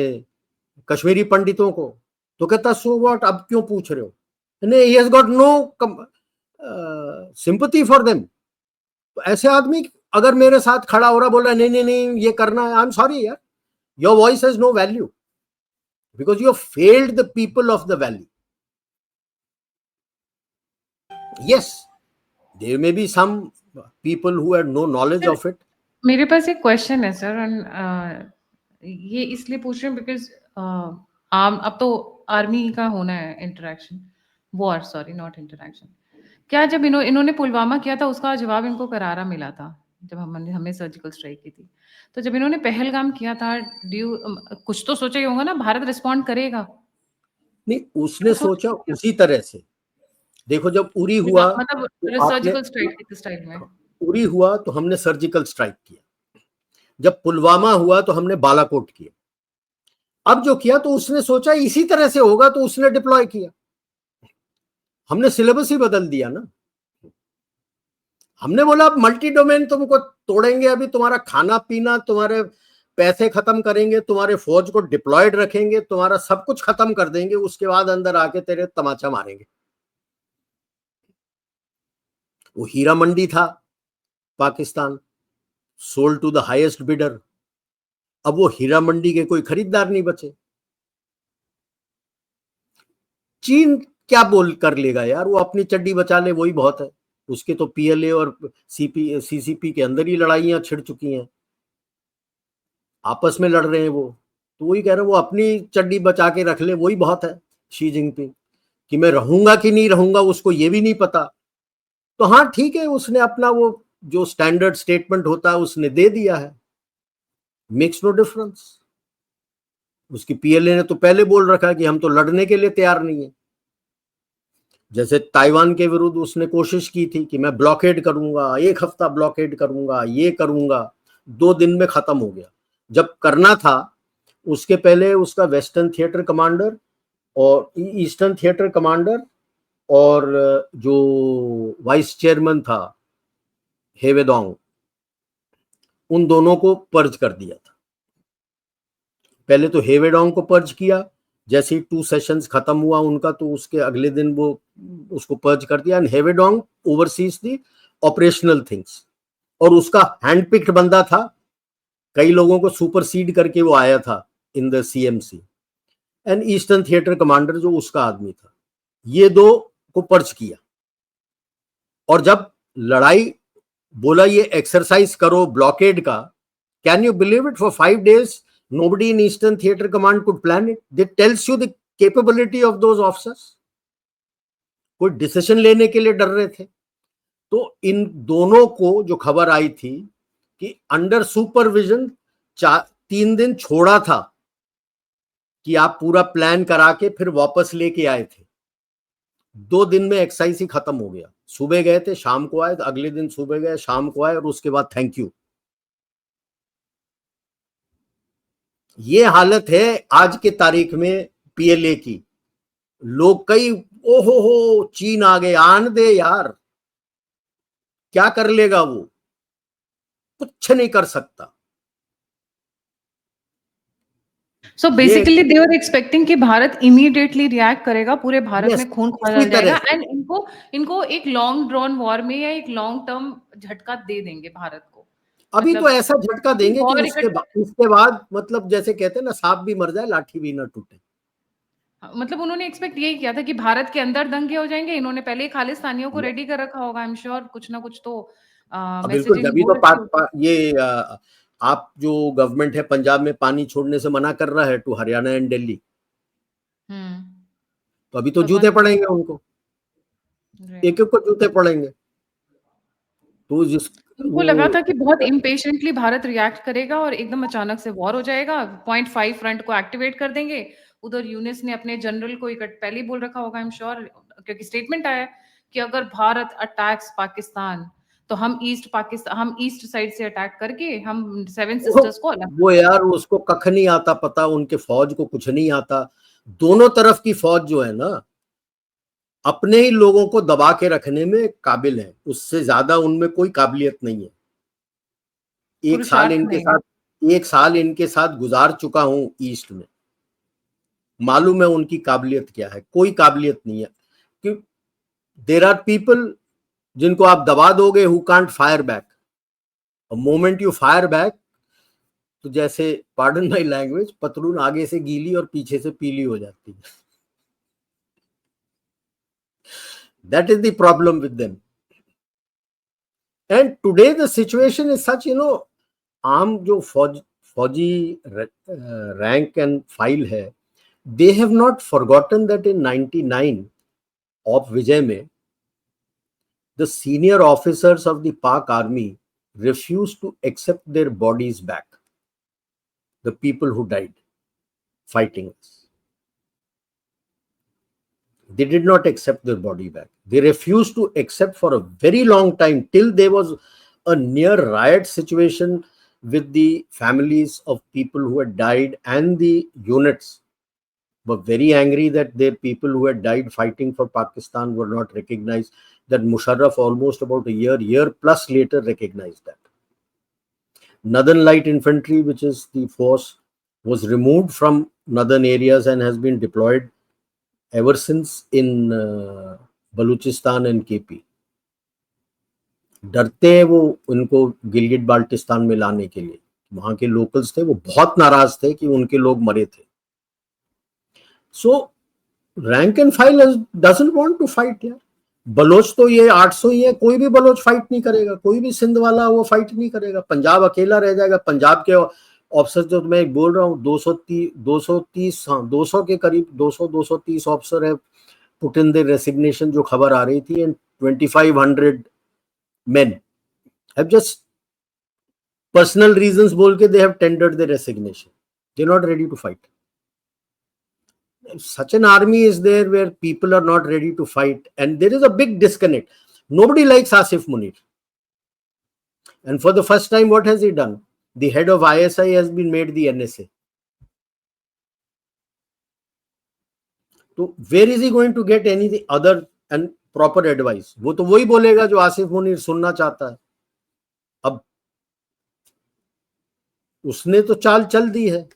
Speaker 2: कश्मीरी पंडितों को, तो कहता सो व्हाट, अब क्यों पूछ रहे हो? नहीं, he has got no sympathy for them. तो ऐसे आदमी अगर मेरे साथ खड़ा हो रहा, बोल रहा है नहीं नहीं नहीं ये करना है, आई एम सॉरी यार, your voice has no value because you have failed the people of the valley. Yes, there may be some people who had no knowledge of it.
Speaker 1: मेरे पास एक क्वेश्चन है सर, ये इसलिए पूछ रहे हैं बिकॉज अब तो आर्मी का होना है interaction, war, sorry not interaction. क्या जब इन्होंने पुलवामा किया था उसका जवाब इनको करारा मिला था जब हमने सर्जिकल स्ट्राइक की थी, तो जब इन्होंने पहलगाम किया था, कुछ तो सोचा ही होगा ना भारत रिस्पॉन्ड करेगा?
Speaker 2: नहीं, उसने सोचा उसी तरह से। देखो जब उरी हुआ,
Speaker 1: मतलब सर्जिकल स्ट्राइक के स्टाइल में,
Speaker 2: उरी हुआ तो हमने सर्जिकल स्ट्राइक किया, जब पुलवामा हुआ तो हमने बालाकोट किया, अब जो किया तो उसने सोचा इसी तरह से होगा तो उसने डिप्लॉय किया। हमने सिलेबस ही बदल दिया ना। हमने बोला अब मल्टी डोमेन तुमको तोड़ेंगे, अभी तुम्हारा खाना पीना, तुम्हारे पैसे खत्म करेंगे, तुम्हारे फौज को डिप्लॉयड रखेंगे, तुम्हारा सब कुछ खत्म कर देंगे, उसके बाद अंदर आके तेरे तमाचा मारेंगे। वो हीरा मंडी था Pakistan, sold to the highest bidder. अब वो हीरा मंडी के कोई खरीदार नहीं बचे। चीन क्या बोल कर लेगा यार, वो अपनी चड्डी बचा ले वही बहुत है। उसके तो पीएलए और सीसीपी के अंदर ही लड़ाइयां छिड़ चुकी हैं, आपस में लड़ रहे हैं वो। तो वही कह रहे हैं, वो अपनी चड्डी बचा के रख ले वही बहुत है। शी जिनपिंग कि मैं रहूंगा कि नहीं रहूंगा उसको ये भी नहीं पता। तो हाँ ठीक है, उसने अपना वो जो स्टैंडर्ड स्टेटमेंट होता है उसने दे दिया है, मेक्स नो डिफरेंस। उसकी पीएलए ने तो पहले बोल रखा है कि हम तो लड़ने के लिए तैयार नहीं है। जैसे ताइवान के विरुद्ध उसने कोशिश की थी कि मैं ब्लॉकेड करूंगा, 1 हफ्ता ब्लॉकेड करूंगा, ये करूंगा, 2 दिन में खत्म हो गया। जब करना था उसके पहले उसका वेस्टर्न थिएटर कमांडर और ईस्टर्न थिएटर कमांडर और जो वाइस चेयरमैन था हेवेडोंग, उन दोनों को पर्ज कर दिया था। पहले तो हेवेडोंग को पर्ज किया, जैसे ही 2 सेशंस खत्म हुआ उनका तो उसके अगले दिन वो उसको पर्ज कर दिया। एंड हेवेडोंग ओवरसीज दी ऑपरेशनल थिंग्स, और उसका हैंडपिक्ड बंदा था, कई लोगों को सुपरसीड करके वो आया था in the CMC. And eastern theatre commander जो उसका आदमी था, ये 2 को पर्ज किया। और जब लड़ाई बोला ये एक्सरसाइज करो ब्लॉकेड का, can you believe it, for 5 days nobody in Eastern Theater Command could plan it. That tells you the capability of those officers. कोई डिसीजन लेने के लिए डर रहे थे। तो इन दोनों को जो खबर आई थी कि अंडर सुपरविजन 3 दिन छोड़ा था कि आप पूरा प्लान करा के फिर वापस लेके आए थे, 2 दिन में एक्सरसाइज ही खत्म हो गया। सुबह गए थे, शाम को आए, अगले दिन सुबह गए, शाम को आए, और उसके बाद थैंक यू। ये हालत है आज के तारीख में पीएलए की। लोग कई ओहो हो चीन आ गए, आन दे यार, क्या कर लेगा वो, कुछ नहीं कर सकता।
Speaker 1: So basically they were expecting कि भारत इमीडिएटली रिएक्ट करेगा, पूरे भारत में खून खौला जाएगा, एंड इनको एक लॉन्ग ड्रॉन वॉर में या एक लॉन्ग टर्म झटका दे देंगे भारत को।
Speaker 2: अभी तो ऐसा झटका देंगे कि उसके बाद मतलब जैसे कहते हैं ना, सांप भी मर जाए लाठी भी ना टूटे।
Speaker 1: मतलब उन्होंने एक्सपेक्ट यही किया था कि भारत के अंदर दंगे हो जाएंगे। इन्होंने पहले ही खालिस्तानियों को रेडी कर रखा होगा, आई एम श्योर कुछ ना कुछ तो
Speaker 2: मैसेजिंग। ये आप जो गवर्नमेंट है पंजाब में पानी छोड़ने से मना कर रहा है टू हरियाणा एंड दिल्ली, तो अभी तो जूते पड़ेंगे उनको, एक को जूते पड़ेंगे। तो
Speaker 1: उनको लगा था कि बहुत इम्पेशेंटली भारत रिएक्ट करेगा और एकदम अचानक से वॉर हो जाएगा, 0.5 फ्रंट को एक्टिवेट कर देंगे। उधर यूनिस ने अपने जनरल को पहले ही बोल रखा होगा, आई एम श्योर, क्योंकि स्टेटमेंट आया कि अगर भारत अटैक्स पाकिस्तान तो हम ईस्ट साइड से अटैक करके हम सेवन सिस्टर्स को अलग
Speaker 2: वो यार उसको कख नहीं आता पता, उनके फौज को कुछ नहीं आता। दोनों तरफ की फौज जो है ना, अपने ही लोगों को दबा के रखने में काबिल है, उससे ज्यादा उनमें कोई काबिलियत नहीं है।
Speaker 1: पुरुषार्थ नहीं है।
Speaker 2: एक साल इनके साथ गुजार चुका हूं ईस्ट में, मालूम है उनकी काबिलियत क्या है। कोई काबिलियत नहीं है कि देर आर पीपल जिनको आप दबा दोगे who can't fire back. Moment you fire back, तो जैसे पार्डन माई लैंग्वेज, पतलून आगे से गीली और पीछे से पीली हो जाती है। That is the problem with them. And today the situation is such, आम जो फौजी रैंक एंड फाइल है, they have not forgotten that in 99 of Vijay में the senior officers of the Pak army refused to accept their bodies back, the people who died fighting us. They did not accept their body back. They refused to accept for a very long time, till there was a near riot situation with the families of people who had died, and the units were very angry that their people who had died fighting for Pakistan were not recognized. That Musharraf almost about a year plus later recognized that. Northern Light Infantry, which is the force, was removed from northern areas and has been deployed ever since in Baluchistan and KP. डरते हैं वो उनको गिलगिट बाल्टिस्तान में लाने के लिए। वहां के लोकल्स थे, वो बहुत नाराज थे कि उनके लोग मरे थे। So rank and file doesn't want to fight यार। बलोच तो ये 800 ही है, कोई भी बलोच फाइट नहीं करेगा, कोई भी सिंध वाला वो फाइट नहीं करेगा। पंजाब अकेला रह जाएगा। पंजाब के ऑफिसर जो मैं बोल रहा हूँ 200 के करीब 230 ऑफिसर है पुट इन द रेसिग्नेशन, जो खबर आ रही थी। And 2500 men have just personal reasons बोल के they have tendered their resignation. They're not ready to fight. Such an army is there where people are not ready to fight, and there is a big disconnect. Nobody likes Asif Munir, and for the first time, what has he done? The head of ISI has been made the NSA. So where is he going to get any other and proper advice? वो तो वही बोलेगा जो आसिफ मुनीर सुनना चाहता है। अब उसने तो चाल चल दी है,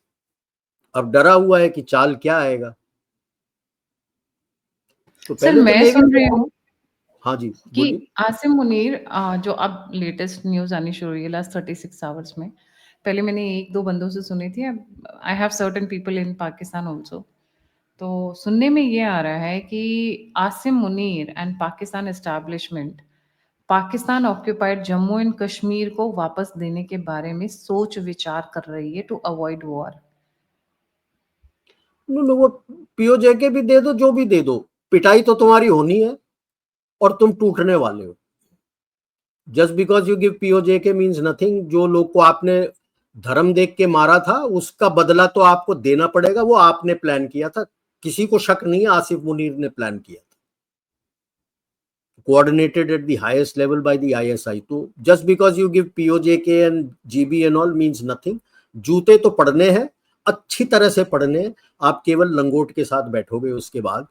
Speaker 2: अब डरा हुआ है कि चाल क्या आएगा। तो
Speaker 1: सर
Speaker 2: पहले
Speaker 1: मैं सुन रही हूँ
Speaker 2: हाँ जी
Speaker 1: कि आसिम मुनीर जो अब लेटेस्ट न्यूज आनी शुरू हुई है लास्ट 36 आवर्स में, पहले मैंने एक दो बंदों से सुनी थी, I have certain people in Pakistan also, तो सुनने में ये आ रहा है कि Asim Munir and Pakistan establishment Pakistan occupied Jammu and Kashmir को वापस देने के बारे में सोच विचार कर रही है टू अवॉइड वॉर।
Speaker 2: वो पीओजे के भी दे दो, जो भी दे दो, पिटाई तो तुम्हारी होनी है और तुम टूटने वाले हो। Just because you give PoJ के मीन्स नथिंग। जो लोग को आपने धर्म देख के मारा था उसका बदला तो आपको देना पड़ेगा। वो आपने प्लान किया था, किसी को शक नहीं है आसिफ मुनीर ने प्लान किया था, coordinated at the highest level by the ISI. तो just because you give POJK and GB and all means nothing. जूते तो पड़ने हैं, अच्छी तरह से पड़ने हैं। आप केवल लंगोट के साथ बैठोगे उसके बाद,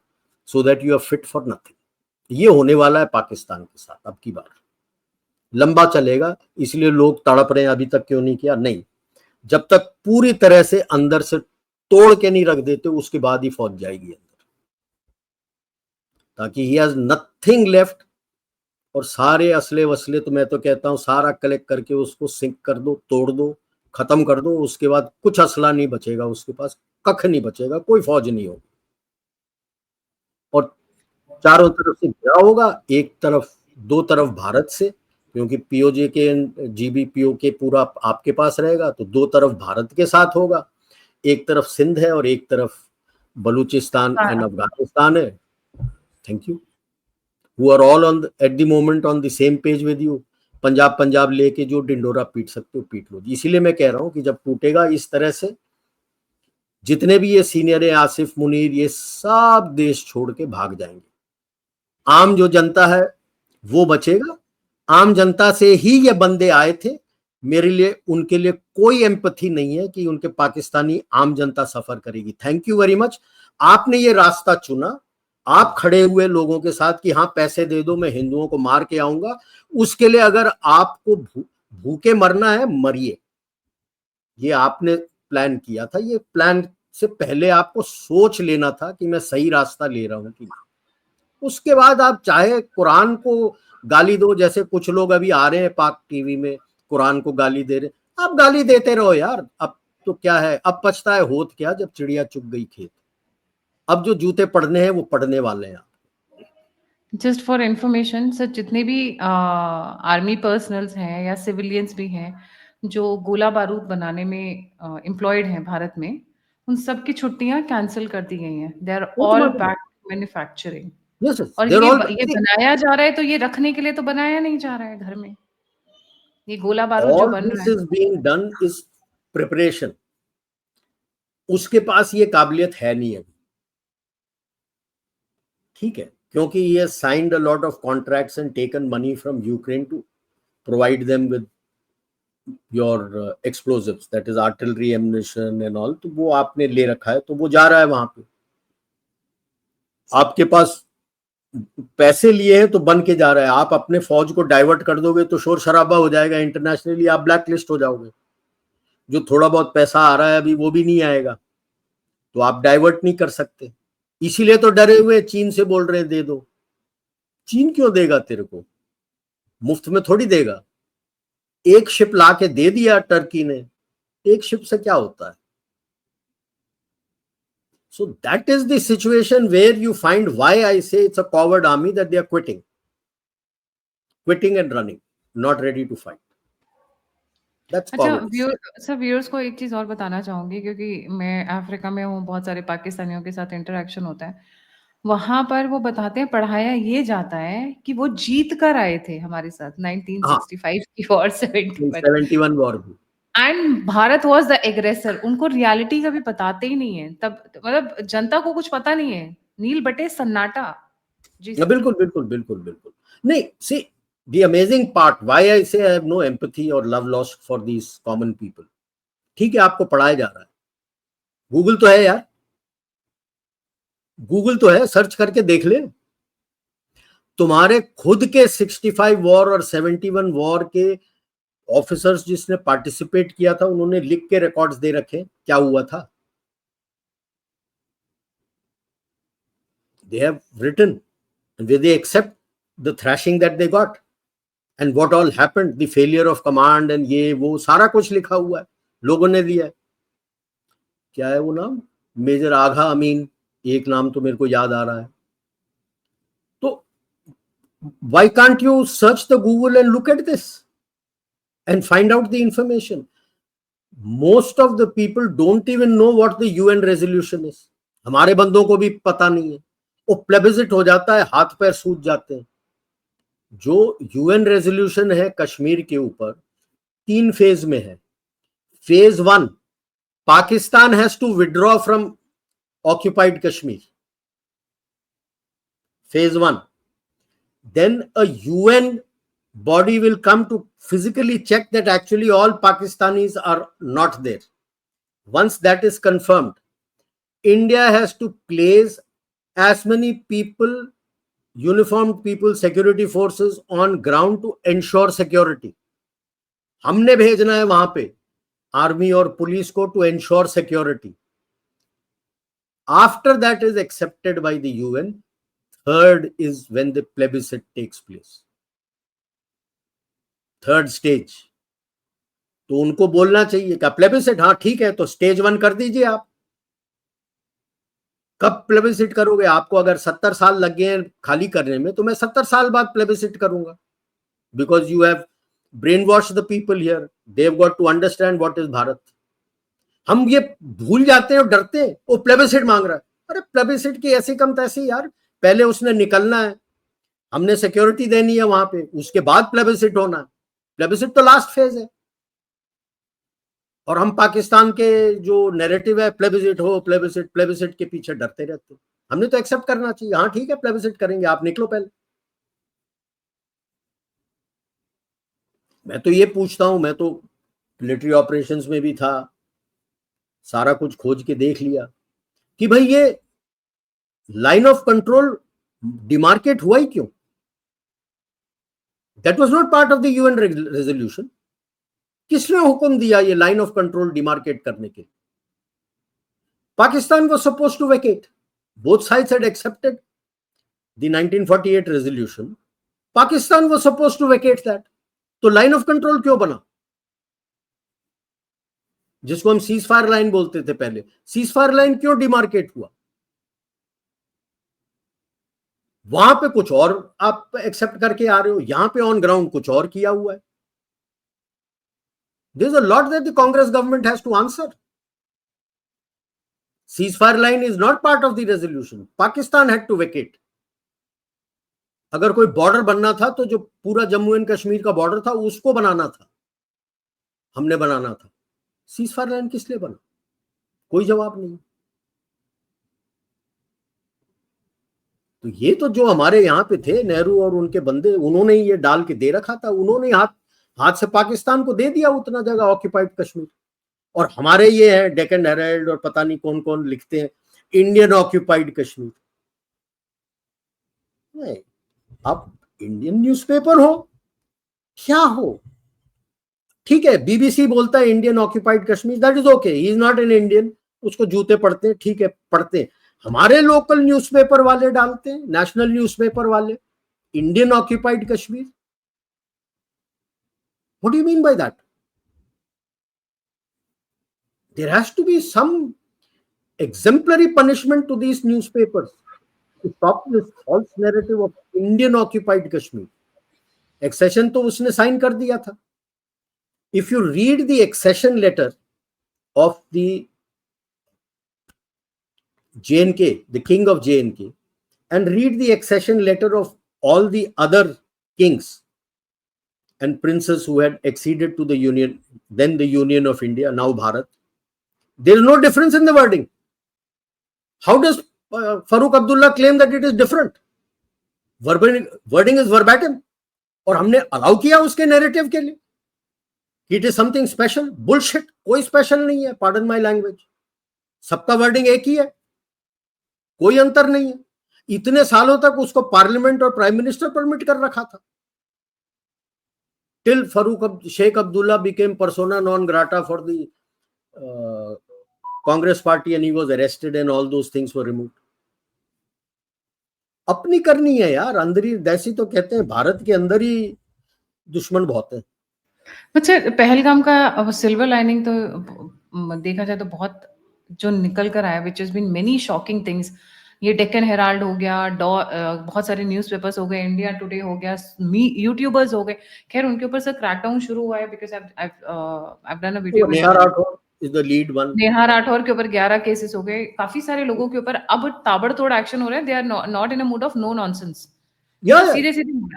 Speaker 2: so that you are fit for nothing. ये होने वाला है पाकिस्तान के साथ अब की बार। लंबा चलेगा, इसलिए लोग तड़प रहे हैं अभी तक क्यों नहीं किया। नहीं, जब तक पूरी तरह से अंदर से तोड़ के नहीं रख देते उसके बाद ही फौज जाएगी अंदर, ताकि ही हैज नथिंग लेफ्ट। और सारे असले वसले तो मैं तो कहता हूं सारा कलेक्ट करके उसको सिंक कर दो, तोड़ दो, खत्म कर दो। उसके बाद कुछ असला नहीं बचेगा उसके पास, कख नहीं बचेगा, कोई फौज नहीं होगी। और चारों तरफ से घिरा होगा, एक तरफ दो तरफ भारत से, क्योंकि पीओजे के जीबी पीओके पूरा आपके पास रहेगा, तो दो तरफ भारत के साथ होगा। एक तरफ सिंध है और एक तरफ बलूचिस्तान एंड अफगानिस्तान है। Thank you, who are all at the moment on the same page with you. Punjab लेके जो डिंडोरा पीट सकते हो पीट लो। इसीलिए मैं कह रहा हूं कि जब टूटेगा इस तरह से, जितने भी ये सीनियर है आसिफ मुनीर, ये सब देश छोड़ के भाग जाएंगे। आम जो जनता है वो बचेगा, आम जनता से ही ये बंदे आए थे। मेरे लिए उनके लिए कोई एम्पैथी नहीं है कि उनके पाकिस्तानी आम जनता सफर करेगी। थैंक यू वेरी मच, आपने ये रास्ता चुना। आप खड़े हुए लोगों के साथ कि हाँ पैसे दे दो, मैं हिंदुओं को मार के आऊंगा। उसके लिए अगर आपको भूखे मरना है, मरिए। ये आपने प्लान किया था। ये प्लान से पहले आपको सोच लेना था कि मैं सही रास्ता ले रहा हूं कि नहीं। उसके बाद आप चाहे कुरान को गाली दो, जैसे कुछ लोग अभी आ रहे हैं पाक टीवी में कुरान को गाली दे रहे, आप गाली देते रहो यार। अब तो क्या है, अब पछता है होत क्या जब चिड़िया चुग गई खेत। अब जो जूते पड़ने हैं वो पड़ने वाले हैं।
Speaker 1: जस्ट फॉर इंफॉर्मेशन सर, जितने भी आर्मी पर्सनल्स हैं या सिविलियंस भी हैं जो गोला बारूद बनाने में एम्प्लॉयड हैं भारत में, उन सब की छुट्टियां कैंसिल कर दी गई हैं। दे आर
Speaker 2: वो तो
Speaker 1: ऑल
Speaker 2: मालूम है।
Speaker 1: Back manufacturing.
Speaker 2: यस यस,
Speaker 1: और
Speaker 2: देयर ऑल।
Speaker 1: ये बनाया जा रहा है तो ये रखने के लिए तो बनाया नहीं जा रहा है घर में। ये गोला बारूद जो
Speaker 2: ऑल
Speaker 1: बन रहा
Speaker 2: दिस
Speaker 1: है,
Speaker 2: is being done is preparation. उसके पास ये काबिलियत है नहीं अभी, ठीक है, क्योंकि ये signed a lot of contracts and taken money from Ukraine to provide them with your explosives, that is artillery ammunition and all. तो वो आपने ले रखा है, तो वो जा रहा है वहां पे। आपके पास पैसे लिए हैं तो बन के जा रहा है। आप अपने फौज को डाइवर्ट कर दोगे तो शोर शराबा हो जाएगा इंटरनेशनली, आप ब्लैक लिस्ट हो जाओगे। जो थोड़ा बहुत पैसा आ रहा है अभी वो भी नहीं आएगा, तो आप डाइवर्ट नहीं कर सकते। इसीलिए तो डरे हुए चीन से बोल रहे हैं दे दो। चीन क्यों देगा तेरे को, मुफ्त में थोड़ी देगा। एक शिप ला के दे दिया टर्की ने, एक शिप से क्या होता है। So that is the situation where you find why I say it's a coward army, that they are quitting and running, not ready to fight. That's
Speaker 1: अच्छा
Speaker 2: cowardice.
Speaker 1: सर, व्यूअर्स को एक चीज़ और बताना चाहूँगी, क्योंकि मैं अफ्रीका में हूँ, बहुत सारे पाकिस्तानियों के साथ इंटरेक्शन होता है। वहाँ पर वो बताते हैं, पढ़ाया ये जाता है कि वो जीत कर आए थे हमारे साथ
Speaker 2: हाँ,
Speaker 1: 1965 की और 71।
Speaker 2: 71 वॉर भी।
Speaker 1: And Bharat was the aggressor. उनको रियलिटी कभी बताते ही नहीं है, तब मतलब जनता को कुछ पता नहीं है, नील बटे सन्नाटा। जी सर।
Speaker 2: बिल्कुल बिल्कुल बिल्कुल बिल्कुल। नहीं, सी the amazing part why I say I have no empathy or love lost for these common people. ठीक है, आपको पढ़ाया जा रहा है, गूगल तो है यार, गूगल तो है, सर्च करके देख ले। तुम्हारे खुद के 65 वॉर और 71 वॉर के ऑफिसर्स जिसने पार्टिसिपेट किया था, उन्होंने लिख के रिकॉर्ड्स दे रखे क्या हुआ था। They have written, and they accept the thrashing that they got and what all happened, the failure of command and ये वो सारा कुछ लिखा हुआ है, लोगों ने दिया है। क्या है वो नाम, मेजर आगा अमीन, एक नाम तो मेरे को याद आ रहा है। तो why can't you search the Google and look at this and find out the information? Most of the people don't even know what the UN resolution is. हमारे बंदों को भी पता नहीं है। वो प्लेबिसिट हो जाता है, हाथ पैर सूज जाते हैं। जो यूएन रेजोल्यूशन है कश्मीर के ऊपर, 3 फेज में है। Phase 1, Pakistan has to withdraw from occupied Kashmir, phase 1। then a UN body will come to physically check that actually all Pakistanis are not there. Once that is confirmed, India has to place as many people, uniformed people, security forces on ground to ensure security. हमने भेजना है वहां पे आर्मी और पुलिस को to ensure security. After that is accepted by the UN, third is when the plebiscite takes place. Third stage. तो उनको बोलना चाहिए क्या प्लेबिसिट, हाँ ठीक है, तो स्टेज 1 कर दीजिए आप। कब प्लेबिसिट करोगे, आपको अगर 70 साल लग गए हैं खाली करने में, तो मैं 70 साल बाद प्लेबिसिट करूंगा, because you have brainwash the people here, they have got to understand what is Bharat. हम ये भूल जाते हैं और डरते हैं, वो प्लेबिसिट मांग रहा है। अरे प्लेबिसिट की ऐसी कम तैसी यार, पहले उसने निकलना है, हमने सिक्योरिटी देनी है वहां पे, उसके बाद प्लेबिसिट होना है। प्लेबिसिट तो लास्ट फेज है। और हम पाकिस्तान के जो नैरेटिव है प्लेबिसिट हो, प्लेबिसिट प्लेबिसिट के पीछे डरते रहते हैं। हमने तो एक्सेप्ट करना चाहिए, हाँ ठीक है प्लेबिसिट करेंगे, आप निकलो पहले। मैं तो ये पूछता हूं, मैं तो मिलिट्री ऑपरेशंस में भी था, सारा कुछ खोज के देख लिया कि भाई ये लाइन ऑफ कंट्रोल डिमार्केट हुआ ही क्यों? That was not part of the UN resolution. किसने हुक्म दिया ये लाइन ऑफ कंट्रोल डिमार्केट करने के? Pakistan was supposed to vacate, both sides had accepted the 1948 resolution, Pakistan was supposed to vacate that. तो लाइन ऑफ कंट्रोल क्यों बना, जिसको हम सीज फायर लाइन बोलते थे पहले? सीज फायर लाइन क्यों डिमार्केट हुआ? वहां पे कुछ और आप एक्सेप्ट करके आ रहे हो, यहां पे ऑन ग्राउंड कुछ और किया हुआ है। There is a lot that the Congress government has to answer. Ceasefire line is not part of the resolution, Pakistan had to vacate. अगर कोई बॉर्डर बनना था तो जो पूरा जम्मू एंड कश्मीर का बॉर्डर था उसको बनाना था, हमने बनाना था। सीजफायर लाइन किस लिए बना? कोई जवाब नहीं। तो ये तो जो हमारे यहाँ पे थे नेहरू और उनके बंदे, उन्होंने ये डाल के दे रखा था, उन्होंने हाथ से पाकिस्तान को दे दिया उतना जगह, ऑक्यूपाइड कश्मीर। और हमारे ये है डेक्कन हेराल्ड और पता नहीं कौन कौन लिखते हैं इंडियन ऑक्यूपाइड कश्मीर। नहीं, आप इंडियन न्यूज़पेपर हो क्या हो? ठीक है, बीबीसी बोलता है Indian occupied Kashmir, that is okay, he is not an Indian, उसको जूते पड़ते हैं, ठीक है पढ़ते हैं। हमारे लोकल न्यूज़पेपर वाले डालते हैं, नेशनल न्यूज़पेपर वाले, Indian occupied Kashmir. What do you mean by that? There has to be some exemplary punishment to these newspapers to stop this false narrative of Indian occupied Kashmir. Accession तो उसने साइन कर दिया था. If you read the accession letter of the JNK, the king of JNK, and read the accession letter of all the other kings and princes who had acceded to the Union, then the Union of India, now Bharat, there is no difference in the wording. How does Farooq Abdullah claim that it is different? Wording is verbatim. और हमने अलाउ किया उसके नैरेटिव के लिए कि it is something special. Bullshit, कोई स्पेशल नहीं है, पार्डन माय लैंग्वेज। सबका वर्डिंग एक ही है, कोई अंतर नहीं है। इतने सालों तक उसको पार्लियामेंट और प्राइम मिनिस्टर परमिट कर रखा था, till Sheikh Abdullah became persona non grata for the Congress party and he was arrested and all those things were removed. अपनी करनी है यार, अंदर ही दैसी तो कहते हैं, भारत के अंदर ही दुश्मन बहुत है।
Speaker 1: अच्छा, पहलगाम का सिल्वर लाइनिंग तो देखा जाए तो बहुत जो निकल कर आया, which has been many shocking things. ये डेक्कन हेराल्ड हो गया, बहुत सारे न्यूज़पेपर्स हो गए, इंडिया टुडे हो गया, यूट्यूबर्स हो गए। खैर उनके ऊपर से क्रैकडाउन शुरू हुआ है because I've done a video with
Speaker 2: Neha Rathore is the lead one.
Speaker 1: Neha Rathore के ऊपर 11 केसेस हो गए, काफी सारे लोगों के ऊपर अब ताबड़तोड़ एक्शन हो रहा है। They are not in a mood of no nonsense, सीधे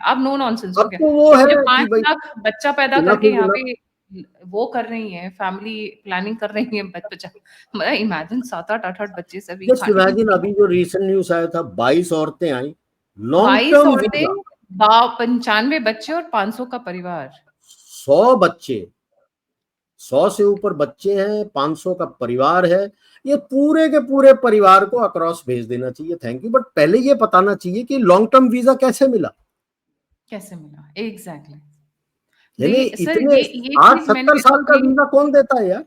Speaker 1: अब नो नॉन्सेंस हो गया।
Speaker 2: तो वो है
Speaker 1: 5 लाख बच्चा पैदा करके यहाँ पे वो कर रही है, फैमिली प्लानिंग कर रही है, बच्चा मतलब इमेजिन 7-8 बच्चे सभी।
Speaker 2: जस्ट इमेजिन अभी जो रीसेंट न्यूज़ आया था, 22 औरतें आई, लॉन्ग
Speaker 1: 22
Speaker 2: टर्म
Speaker 1: औरतें, 95 बच्चे और 500 का परिवार।
Speaker 2: 100 बच्चे, 100 से ऊपर बच्चे हैं, 500 का परिवार है। ये पूरे के पूरे परिवार को अक्रॉस भेज देना चाहिए, थैंक यू। बट पहले ये बताना चाहिए कि लॉन्ग टर्म वीजा कैसे मिला,
Speaker 1: एग्जैक्टली।
Speaker 2: यानी इतने 60-70 साल का वीजा कौन देता है यार?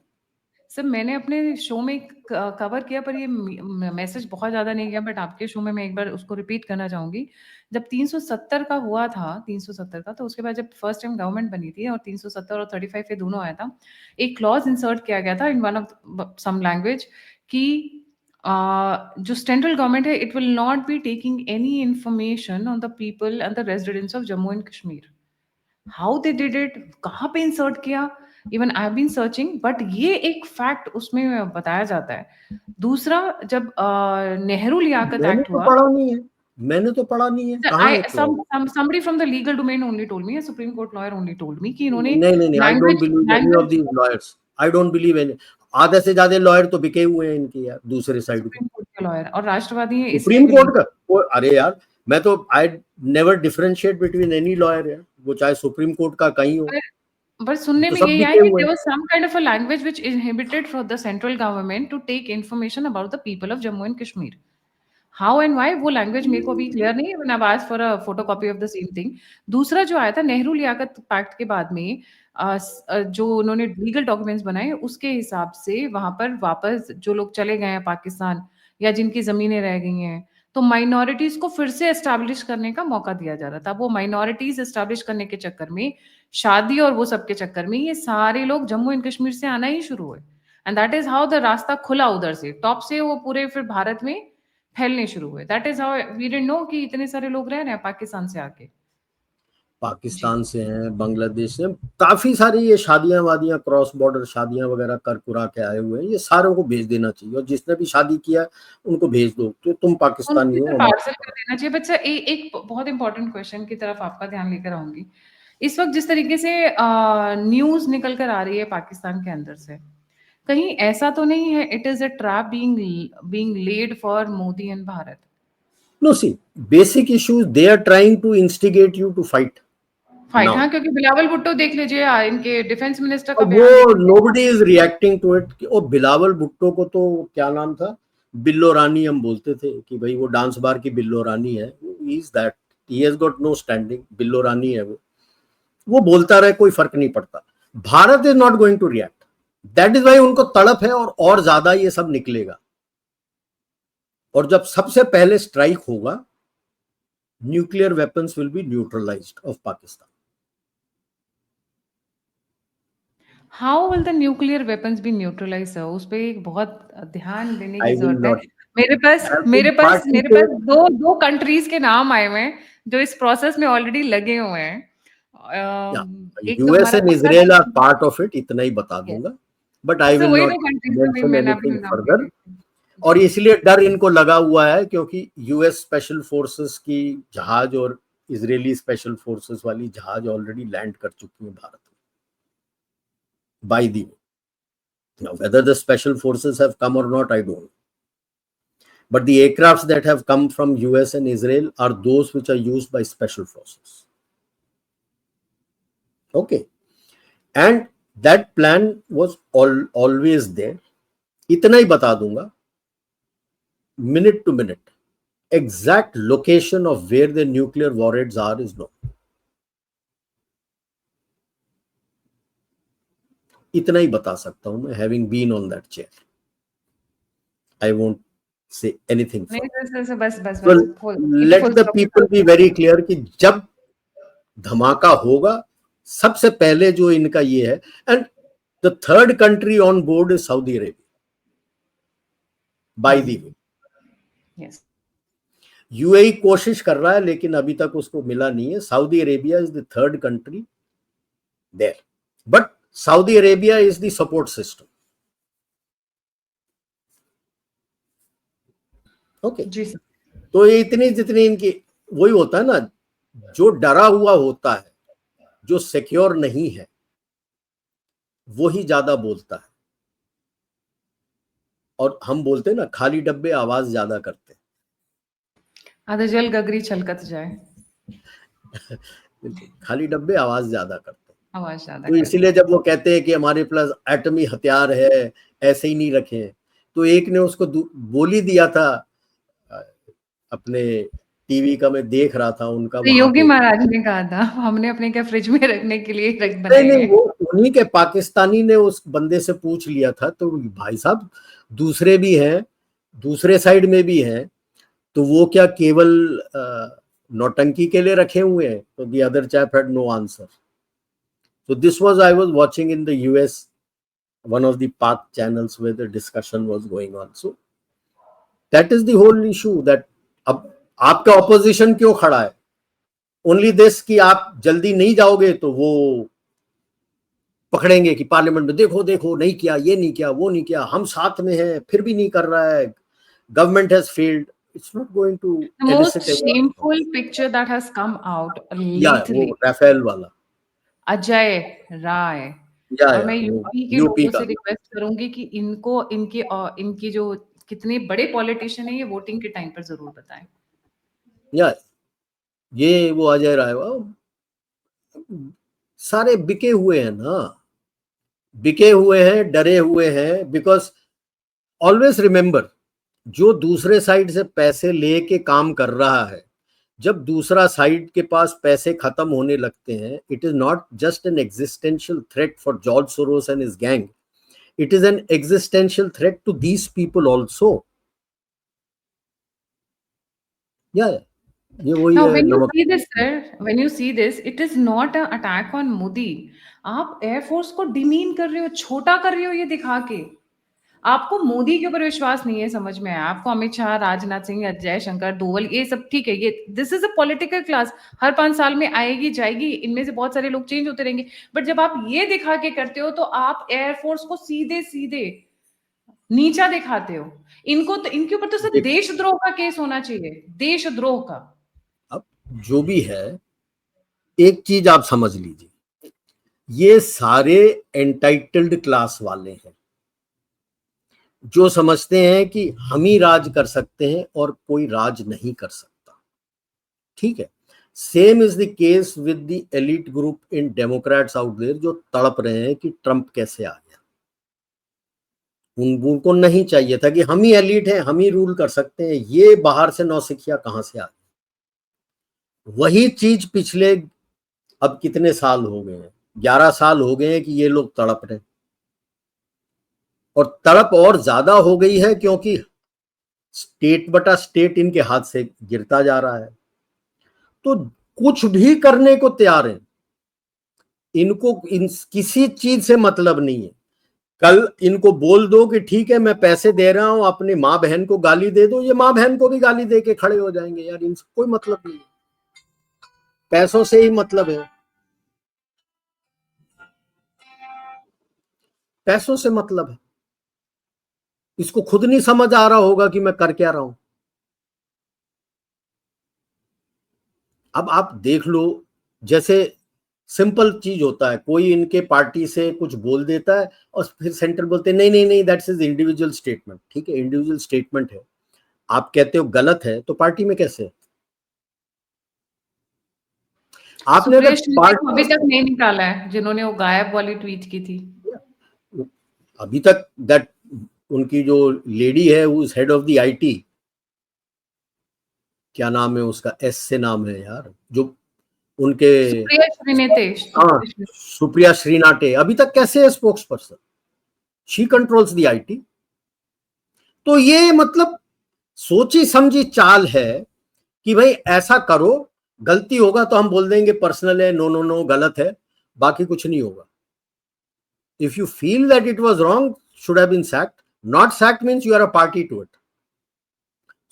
Speaker 1: सर मैंने अपने शो में कवर किया, पर ये मैसेज बहुत ज्यादा नहीं गया, बट आपके शो में मैं एक बार उसको रिपीट करना चाहूंगी। जब 370 का हुआ था, 370 का, तो उसके बाद जब फर्स्ट टाइम गवर्नमेंट बनी थी और 370 और 35 ये दोनों आया था, एक क्लॉज इंसर्ट किया गया था in one of some language कि जो सेंट्रल गवर्नमेंट है, it will not be taking any information on the people and the residents of Jammu and Kashmir. How they did it, कहाँ पे इंसर्ट किया, even I have been searching, but ये एक फैक्ट उसमें बताया जाता है। दूसरा, जब नेहरू लियाकत एक्ट हुआ,
Speaker 2: मैंने तो पढ़ा नहीं है, कहाँ है?
Speaker 1: somebody from the legal domain only told me, a Supreme Court lawyer only told me कि इन्होंने
Speaker 2: नहीं, I don't believe any of these lawyers. I don't believe any. आधे से ज्यादा लॉयर तो बिके हुए हैं इनके यार, दूसरे साइड
Speaker 1: सुप्रीम कोर्ट के लॉयर और राष्ट्रवादी हैं।
Speaker 2: सुप्रीम कोर्ट का अरे यार, मैं तो I never differentiate between any lawyer यार, वो चाहे सुप्रीम कोर्ट का कहीं हो।
Speaker 1: पर सुनने
Speaker 2: तो
Speaker 1: में
Speaker 2: सब
Speaker 1: यही आया
Speaker 2: बिके
Speaker 1: कि
Speaker 2: हुए
Speaker 1: there
Speaker 2: हैं।
Speaker 1: was some kind of a language which inhibited for the central government to take information about the people of Jammu and Kashmir. How and why वो लैंग्वेज मेरे को अभी क्लियर नहीं है, when I asked for a photocopy of the same thing. दूसरा जो आया था नेहरू लियाकत पैक्ट के बाद में जो उन्होंने लीगल डॉक्यूमेंट्स बनाए उसके हिसाब से वहां पर वापस जो लोग चले गए हैं पाकिस्तान या जिनकी जमीनें रह गई हैं, तो माइनॉरिटीज को फिर से एस्टैब्लिश करने का मौका दिया जा रहा था। वो माइनॉरिटीज एस्टैब्लिश करने के चक्कर में, शादी और वो सब के चक्कर में ये सारे लोग जम्मू एंड कश्मीर से आना ही शुरू हुए, and that is how the रास्ता खुला उधर से टॉप से वो पूरे फिर भारत में फैलने शुरू हुए। That is how we didn't know कि इतने सारे लोग रह रहे हैं पाकिस्तान से आके। जी।
Speaker 2: पाकिस्तान से हैं, बांग्लादेश से, काफी सारी ये शादियां वादियां, क्रॉस बॉर्डर शादियां वगैरह कर कुरा के आए हुए हैं। ये सारों को भेज देना चाहिए, और जिसने भी शादी किया उनको भेज दो, तो तुम
Speaker 1: उनको
Speaker 2: पाकिस्तानी
Speaker 1: भी
Speaker 2: हो,
Speaker 1: फिर
Speaker 2: हमारे
Speaker 1: पार्सल कर देना चाहिए। बट सर एक बहुत इंपॉर्टेंट क्वेश्चन की तरफ आपका ध्यान लेकर आऊंगी। इस वक्त जिस तरीके से न्यूज निकल कर आ रही है पाकिस्तान के अंदर से, कहीं ऐसा तो नहीं है it is a trap being laid for Modi and Bharat?
Speaker 2: No see, basic issues they are trying to instigate you to fight
Speaker 1: fight,
Speaker 2: now.
Speaker 1: हाँ, क्योंकि बिलावल भुट्टो देख लीजिए, इनके डिफेंस मिनिस्टर का
Speaker 2: और
Speaker 1: बयान देख
Speaker 2: वो
Speaker 1: लीजिए।
Speaker 2: Nobody is reacting to it. और बिलावल भुट्टो को तो क्या नाम था, बिल्लो रानी हम बोलते थे कि भाई वो डांस बार की बिल्लो रानी है। Is that, he has got no standing, Billo Rani है वो बोलता रहे, कोई फर्क नहीं पड़ता। Bharat is not going to react. That is why उनको तड़प है, और ज्यादा ये सब निकलेगा। और जब सबसे पहले स्ट्राइक होगा, nuclear weapons will be neutralised of Pakistan.
Speaker 1: How will the nuclear weapons be neutralise sir? उस पे एक बहुत ध्यान देने की
Speaker 2: आई विल
Speaker 1: जरूरत है।
Speaker 2: नॉट
Speaker 1: मेरे पास
Speaker 2: हैव टू
Speaker 1: मेरे पास मेरे पास
Speaker 2: पार्टिसिपेट।
Speaker 1: दो दो कंट्रीज के नाम आए हुए हैं जो इस प्रोसेस में ऑलरेडी लगे हुए हैं। एक तो
Speaker 2: यूएस
Speaker 1: हमारा
Speaker 2: एंड
Speaker 1: पक्का
Speaker 2: इजराइल आर
Speaker 1: दोस्त।
Speaker 2: पार्ट ऑफ इट, इतना ही बता
Speaker 1: यस,
Speaker 2: दूंगा। बट आई
Speaker 1: सर
Speaker 2: विल
Speaker 1: वही
Speaker 2: नॉट
Speaker 1: दो कंट्रीज में भी
Speaker 2: मेंशन
Speaker 1: मैंने
Speaker 2: एनीथिंग
Speaker 1: अपने नाम
Speaker 2: फर्दर।
Speaker 1: लिए थे।
Speaker 2: और
Speaker 1: जी।
Speaker 2: इसलिए डर इनको लगा हुआ है, क्योंकि यूएस स्पेशल फोर्सेस की जहाज और इजरायली स्पेशल फोर्सेस वाली जहाज ऑलरेडी लैंड कर चुकी है भारत में by the way. Now, whether the special forces have come or not, I don't know. But the aircrafts that have come from US and Israel are those which are used by special forces. Okay. And that plan was always there. इतना ही बता दूंगा, minute to minute, exact location of where the nuclear warheads are is known. इतना ही बता सकता हूं मैं, having been on that chair. I won't say anything
Speaker 1: नहीं
Speaker 2: further.
Speaker 1: सर, सर, बस बस
Speaker 2: So
Speaker 1: बस full
Speaker 2: let
Speaker 1: full
Speaker 2: the
Speaker 1: stop.
Speaker 2: people be very clear कि जब धमाका होगा, सबसे पहले जो इनका ये है। And the third country on board is Saudi Arabia by the way.
Speaker 1: Yes.
Speaker 2: UAE कोशिश कर रहा है, लेकिन अभी तक उसको मिला नहीं है। Saudi Arabia is the third country there, but Saudi Arabia is the support system. Okay,
Speaker 1: जी सर।
Speaker 2: तो ये इतनी जितनी इनकी, वही होता है ना, जो डरा हुआ होता है, जो सिक्योर नहीं है, वो ही ज्यादा बोलता है। और हम बोलते हैं ना, खाली डब्बे आवाज ज्यादा करते हैं।
Speaker 1: आधा जल गगरी छलकत जाए।
Speaker 2: बिल्कुल, खाली डब्बे आवाज ज्यादा करते हैं।
Speaker 1: आवाज ज्यादा
Speaker 2: तो
Speaker 1: करते
Speaker 2: इसीलिए
Speaker 1: हैं।
Speaker 2: जब वो कहते हैं कि हमारे पास एटमी हथियार है, ऐसे ही नहीं रखे हैं, तो एक ने उसको बोल ही दिया था। अपने टीवी का मैं देख रहा था उनका
Speaker 1: तो
Speaker 2: वहां
Speaker 1: योगी
Speaker 2: पे।
Speaker 1: महाराज ने कहा था हमने अपने क्या फ्रिज में रखने के लिए रख
Speaker 2: नहीं
Speaker 1: बनाए
Speaker 2: नहीं,
Speaker 1: हैं।
Speaker 2: वो उन्हीं के पाकिस्तानी ने उस बंदे से पूछ लिया था। तो भाई साहब, दूसरे भी हैं, दूसरे साइड में भी हैं, तो वो क्या केवल नौटंकी के लिए रखे हुए हैं? तो the other chap had no answer. So this was, I was watching in the US, one of the Pak channels where the discussion was going on. So that is the whole issue, that अब आपका ऑपोजिशन क्यों खड़ा है? ओनली दिस कि आप जल्दी नहीं जाओगे तो वो पकड़ेंगे कि पार्लियामेंट में देखो देखो, नहीं किया, ये नहीं किया, वो नहीं किया, हम साथ में हैं, फिर भी नहीं कर रहा है, government has failed. It's not going to
Speaker 1: The most
Speaker 2: elicit any
Speaker 1: shameful
Speaker 2: response.
Speaker 1: picture that has come out
Speaker 2: या वो
Speaker 1: lately,
Speaker 2: राफेल वाला,
Speaker 1: अजय राय। और
Speaker 2: या
Speaker 1: मैं
Speaker 2: वो
Speaker 1: यूपी के
Speaker 2: यूपी
Speaker 1: लोगों
Speaker 2: का,
Speaker 1: से रिक्वेस्ट करूंगी कि इनको इनकी जो कितने बड़े पॉलिटिशियन है ये वोटिंग के टाइम पर जरूर बताएं।
Speaker 2: या ये वो अजय राय सारे बिके हुए हैं ना, बिके हुए हैं, डरे हुए हैं। बिकॉज ऑलवेज रिमेंबर, जो दूसरे साइड से पैसे लेके काम कर रहा है, जब दूसरा साइड के पास पैसे खत्म होने लगते हैं, it is not just an existential threat for George Soros and his gang, it is an existential threat to these people also. Yeah, ये वही
Speaker 1: Now,
Speaker 2: है
Speaker 1: when you
Speaker 2: नमक।
Speaker 1: see this, sir, when you see this, it is not an attack on Modi. आप एयरफोर्स को डिमीन कर रहे हो, छोटा कर रहे हो ये दिखा के। आपको मोदी के ऊपर विश्वास नहीं है, समझ में आया। आपको अमित शाह, राजनाथ सिंह, जय शंकर, डोवल, ये सब ठीक है। ये this is a political class, हर 5 साल में आएगी जाएगी, इनमें से बहुत सारे लोग चेंज होते रहेंगे। बट जब आप ये दिखा के करते हो, तो आप एयरफोर्स को सीधे सीधे नीचा दिखाते हो। इनको तो, इनके ऊपर तो सिर्फ देशद्रोह का केस होना चाहिए, देशद्रोह का।
Speaker 2: अब जो भी है, एक चीज आप समझ लीजिए, ये सारे एंटाइटल्ड क्लास वाले हैं, जो समझते हैं कि हम ही राज कर सकते हैं और कोई राज नहीं कर सकता। ठीक है, same is the case with the elite group in Democrats out there, जो तड़प रहे हैं कि ट्रंप कैसे आ गया। उनको नहीं चाहिए था कि हम ही एलिट हैं, हम ही रूल कर सकते हैं, ये बाहर से नौसिखिया कहां से आ गई। वही चीज पिछले, अब कितने साल हो गए हैं, 11 साल हो गए हैं कि ये लोग तड़प रहे हैं। और तड़प और ज्यादा हो गई है क्योंकि स्टेट बटा स्टेट इनके हाथ से गिरता जा रहा है, तो कुछ भी करने को तैयार है। इनको किसी चीज से मतलब नहीं है। कल इनको बोल दो कि ठीक है मैं पैसे दे रहा हूं, अपनी माँ बहन को गाली दे दो, ये माँ बहन को भी गाली दे के खड़े हो जाएंगे। यार इनसे कोई मतलब नहीं है, पैसों से ही मतलब है, पैसों से मतलब है। इसको खुद नहीं समझ आ रहा होगा कि मैं कर क्या रहा हूं। अब आप देख लो, जैसे सिंपल चीज होता है, कोई इनके पार्टी से कुछ बोल देता है और फिर सेंटर बोलते हैं नहीं नहीं नहीं, दैट्स इज इंडिविजुअल स्टेटमेंट। ठीक है, इंडिविजुअल स्टेटमेंट है, आप कहते हो गलत है, तो पार्टी में कैसे? आपने अगर
Speaker 1: सुप्रिया शिंदे को अभी तक नहीं निकाला है, जिन्होंने वो गायब वाली ट्वीट की थी।
Speaker 2: अभी तक दैट, उनकी जो लेडी है वो हेड ऑफ द आईटी, क्या नाम है उसका, एस से नाम है यार, जो उनके,
Speaker 1: सुप्रिया श्रीनेते,
Speaker 2: हाँ, सुप्रिया श्रीनाटे, अभी तक कैसे है spokes person? She controls the IT. तो ये मतलब सोची समझी चाल है कि भाई ऐसा करो, गलती होगा तो हम बोल देंगे पर्सनल है, नो नो नो गलत है, बाकी कुछ नहीं होगा। If you feel that it was wrong, should have been sacked. Not sacked means you are a party to it.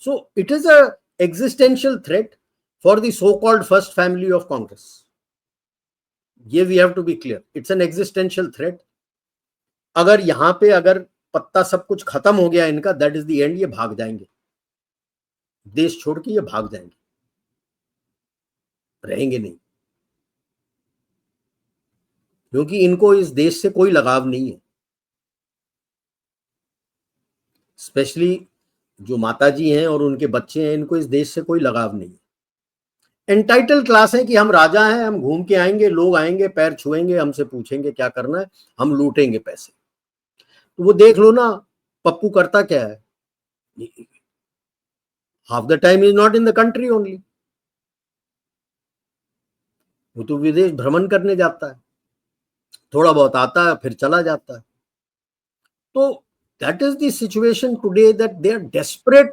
Speaker 2: So it is a existential threat for the so-called first family of Congress. ये we have to be clear. It's an existential threat. अगर यहाँ पे अगर पत्ता सब कुछ खत्म हो गया इनका, that is the end, ये भाग जाएंगे, देश छोड़ के ये भाग जाएंगे, रहेंगे नहीं, क्योंकि इनको इस देश से कोई लगाव नहीं है। स्पेशली जो माताजी हैं और उनके बच्चे हैं, इनको इस देश से कोई लगाव नहीं है। एंटाइटल क्लास है कि हम राजा हैं, हम घूम के आएंगे, लोग आएंगे, पैर छुएंगे, हमसे पूछेंगे क्या करना है, हम लूटेंगे पैसे। तो वो देख लो ना, पप्पू करता क्या है, half the time is not in the country only, वो तो विदेश भ्रमण करने जाता है, थोड़ा बहुत आता है फिर चला जाता है। तो that is the situation today, that they are desperate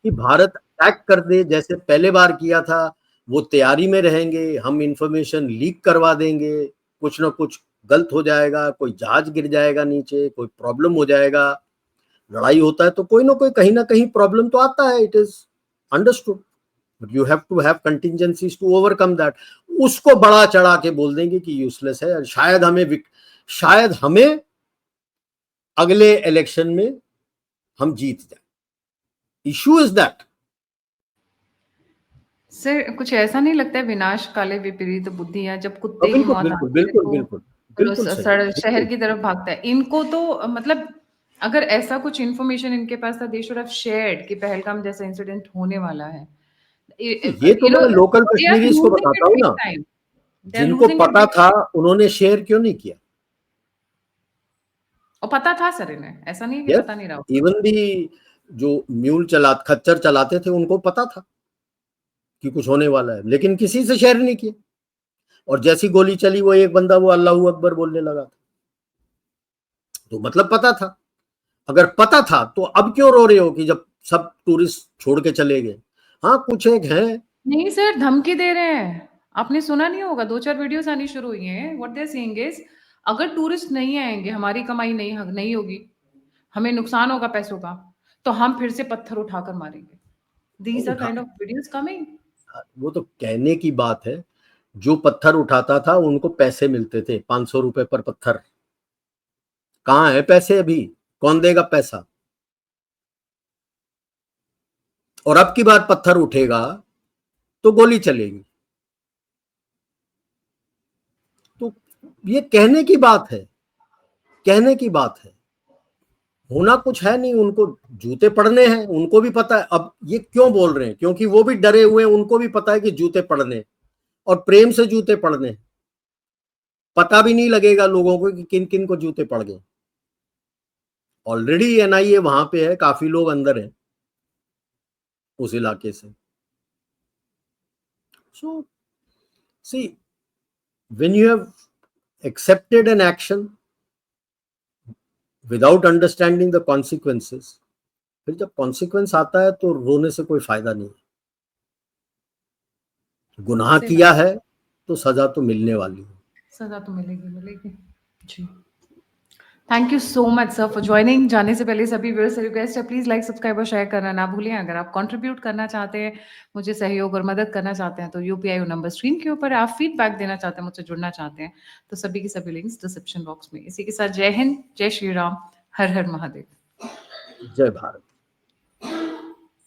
Speaker 2: कि भारत अटैक कर दे, जैसे पहले बार किया था। वो तैयारी में रहेंगे, हम इंफॉर्मेशन लीक करवा देंगे, कुछ ना कुछ गलत हो जाएगा, कोई जहाज गिर जाएगा नीचे, कोई प्रॉब्लम हो जाएगा। लड़ाई होता है तो कोई ना कहीं प्रॉब्लम तो आता है, it is understood, but you have to have contingencies to overcome that. उसको बड़ा चढ़ा के बोल देंगे कि यूजलेस है, शायद हमें अगले इलेक्शन में हम जीत जाए। Issue is that.
Speaker 1: सर, कुछ ऐसा नहीं लगता है विनाश काले विपरीत बुद्धियां, जब कुत्ते की
Speaker 2: बिल्कुल
Speaker 1: मौत
Speaker 2: बिल्कुल
Speaker 1: आती है
Speaker 2: बिल्कुल
Speaker 1: तो
Speaker 2: बिल्कुल बिल्कुल सही,
Speaker 1: शहर की तरफ भागता है। इनको तो मतलब अगर ऐसा कुछ इन्फॉर्मेशन इनके पास था, दे शुड हैव शेयर्ड कि पहलगाम जैसा इंसिडेंट होने वाला है।
Speaker 2: ये तो
Speaker 1: यू नो,
Speaker 2: मैं लोकल
Speaker 1: दे आर
Speaker 2: कश्मीरीज को
Speaker 1: यूजिंग
Speaker 2: बताता
Speaker 1: इट
Speaker 2: हूँ
Speaker 1: बिग
Speaker 2: ना,
Speaker 1: टाइम। They are
Speaker 2: जिनको
Speaker 1: losing
Speaker 2: पता
Speaker 1: everything.
Speaker 2: था उन्होंने शेयर क्यों नहीं किया?
Speaker 1: और पता था सर इन्हें, ऐसा नहीं कि
Speaker 2: यस,
Speaker 1: पता नहीं रहा।
Speaker 2: इवन भी जो खच्चर चलाते थे उनको पता था कि कुछ होने वाला है, लेकिन किसी से शेयर नहीं किया। और जैसी गोली चली वो एक बंदा वो अल्लाहू अकबर बोलने लगा था, तो मतलब पता था। अगर पता था तो अब क्यों रो रहे हो कि जब सब टूरिस्ट छोड़ के चले गए? हाँ, कुछ एक है।
Speaker 1: नहीं सर, धमकी दे रहे हैं। आपने सुना नहीं होगा, 2-4 वीडियोस आनी शुरू हुई हैं। What they are saying is, अगर टूरिस्ट नहीं आएंगे, हमारी कमाई नहीं होगी, हमें नुकसान होगा पैसों का, तो हम फिर से पत्थर उठाकर मारेंगे। दीज आर
Speaker 2: उठा
Speaker 1: काइंड ऑफ वीडियोस कमिंग।
Speaker 2: वो तो कहने की बात है। जो पत्थर उठाता था उनको पैसे मिलते थे, 500 रुपए पर पत्थर। कहाँ है पैसे अभी? कौन देगा पैसा? और अब की बार पत्थर उठेगा तो गोली चलेगी। तो ये कहने की बात है, कहने की बात है, होना कुछ है नहीं। उनको जूते पड़ने हैं, उनको भी पता है। अब ये क्यों बोल रहे हैं? क्योंकि वो भी डरे हुए हैं, उनको भी पता है कि जूते पड़ने, और प्रेम से जूते पड़ने। पता भी नहीं लगेगा लोगों को कि किन किन को जूते पड़ गए। ऑलरेडी एनआईए वहां पे है, काफी लोग अंदर हैं उस इलाके से। सो सी, when you have accepted an action without understanding the consequences, फिर जब कॉन्सिक्वेंस आता है तो रोने से कोई फायदा नहीं है। गुनाह
Speaker 1: सही बात,
Speaker 2: किया है तो सजा तो मिलने वाली है।
Speaker 1: सजा तो मिलेगी जी। Thank you so much sir for joining. जाने से पहले सभी व्यूअर्स से रिक्वेस्ट है, प्लीज लाइक सब्सक्राइब और शेयर करना ना भूलें। अगर आप कंट्रीब्यूट करना चाहते हैं, मुझे सहयोग और मदद करना चाहते हैं, तो यूपीआई नंबर स्क्रीन के ऊपर है। आप फीडबैक देना चाहते हैं, मुझसे जुड़ना चाहते हैं, तो सभी की सभी लिंक्स डिस्क्रिप्शन बॉक्स में। इसी के साथ जय हिंद, जय श्री राम, हर हर महादेव।
Speaker 2: जय भारत।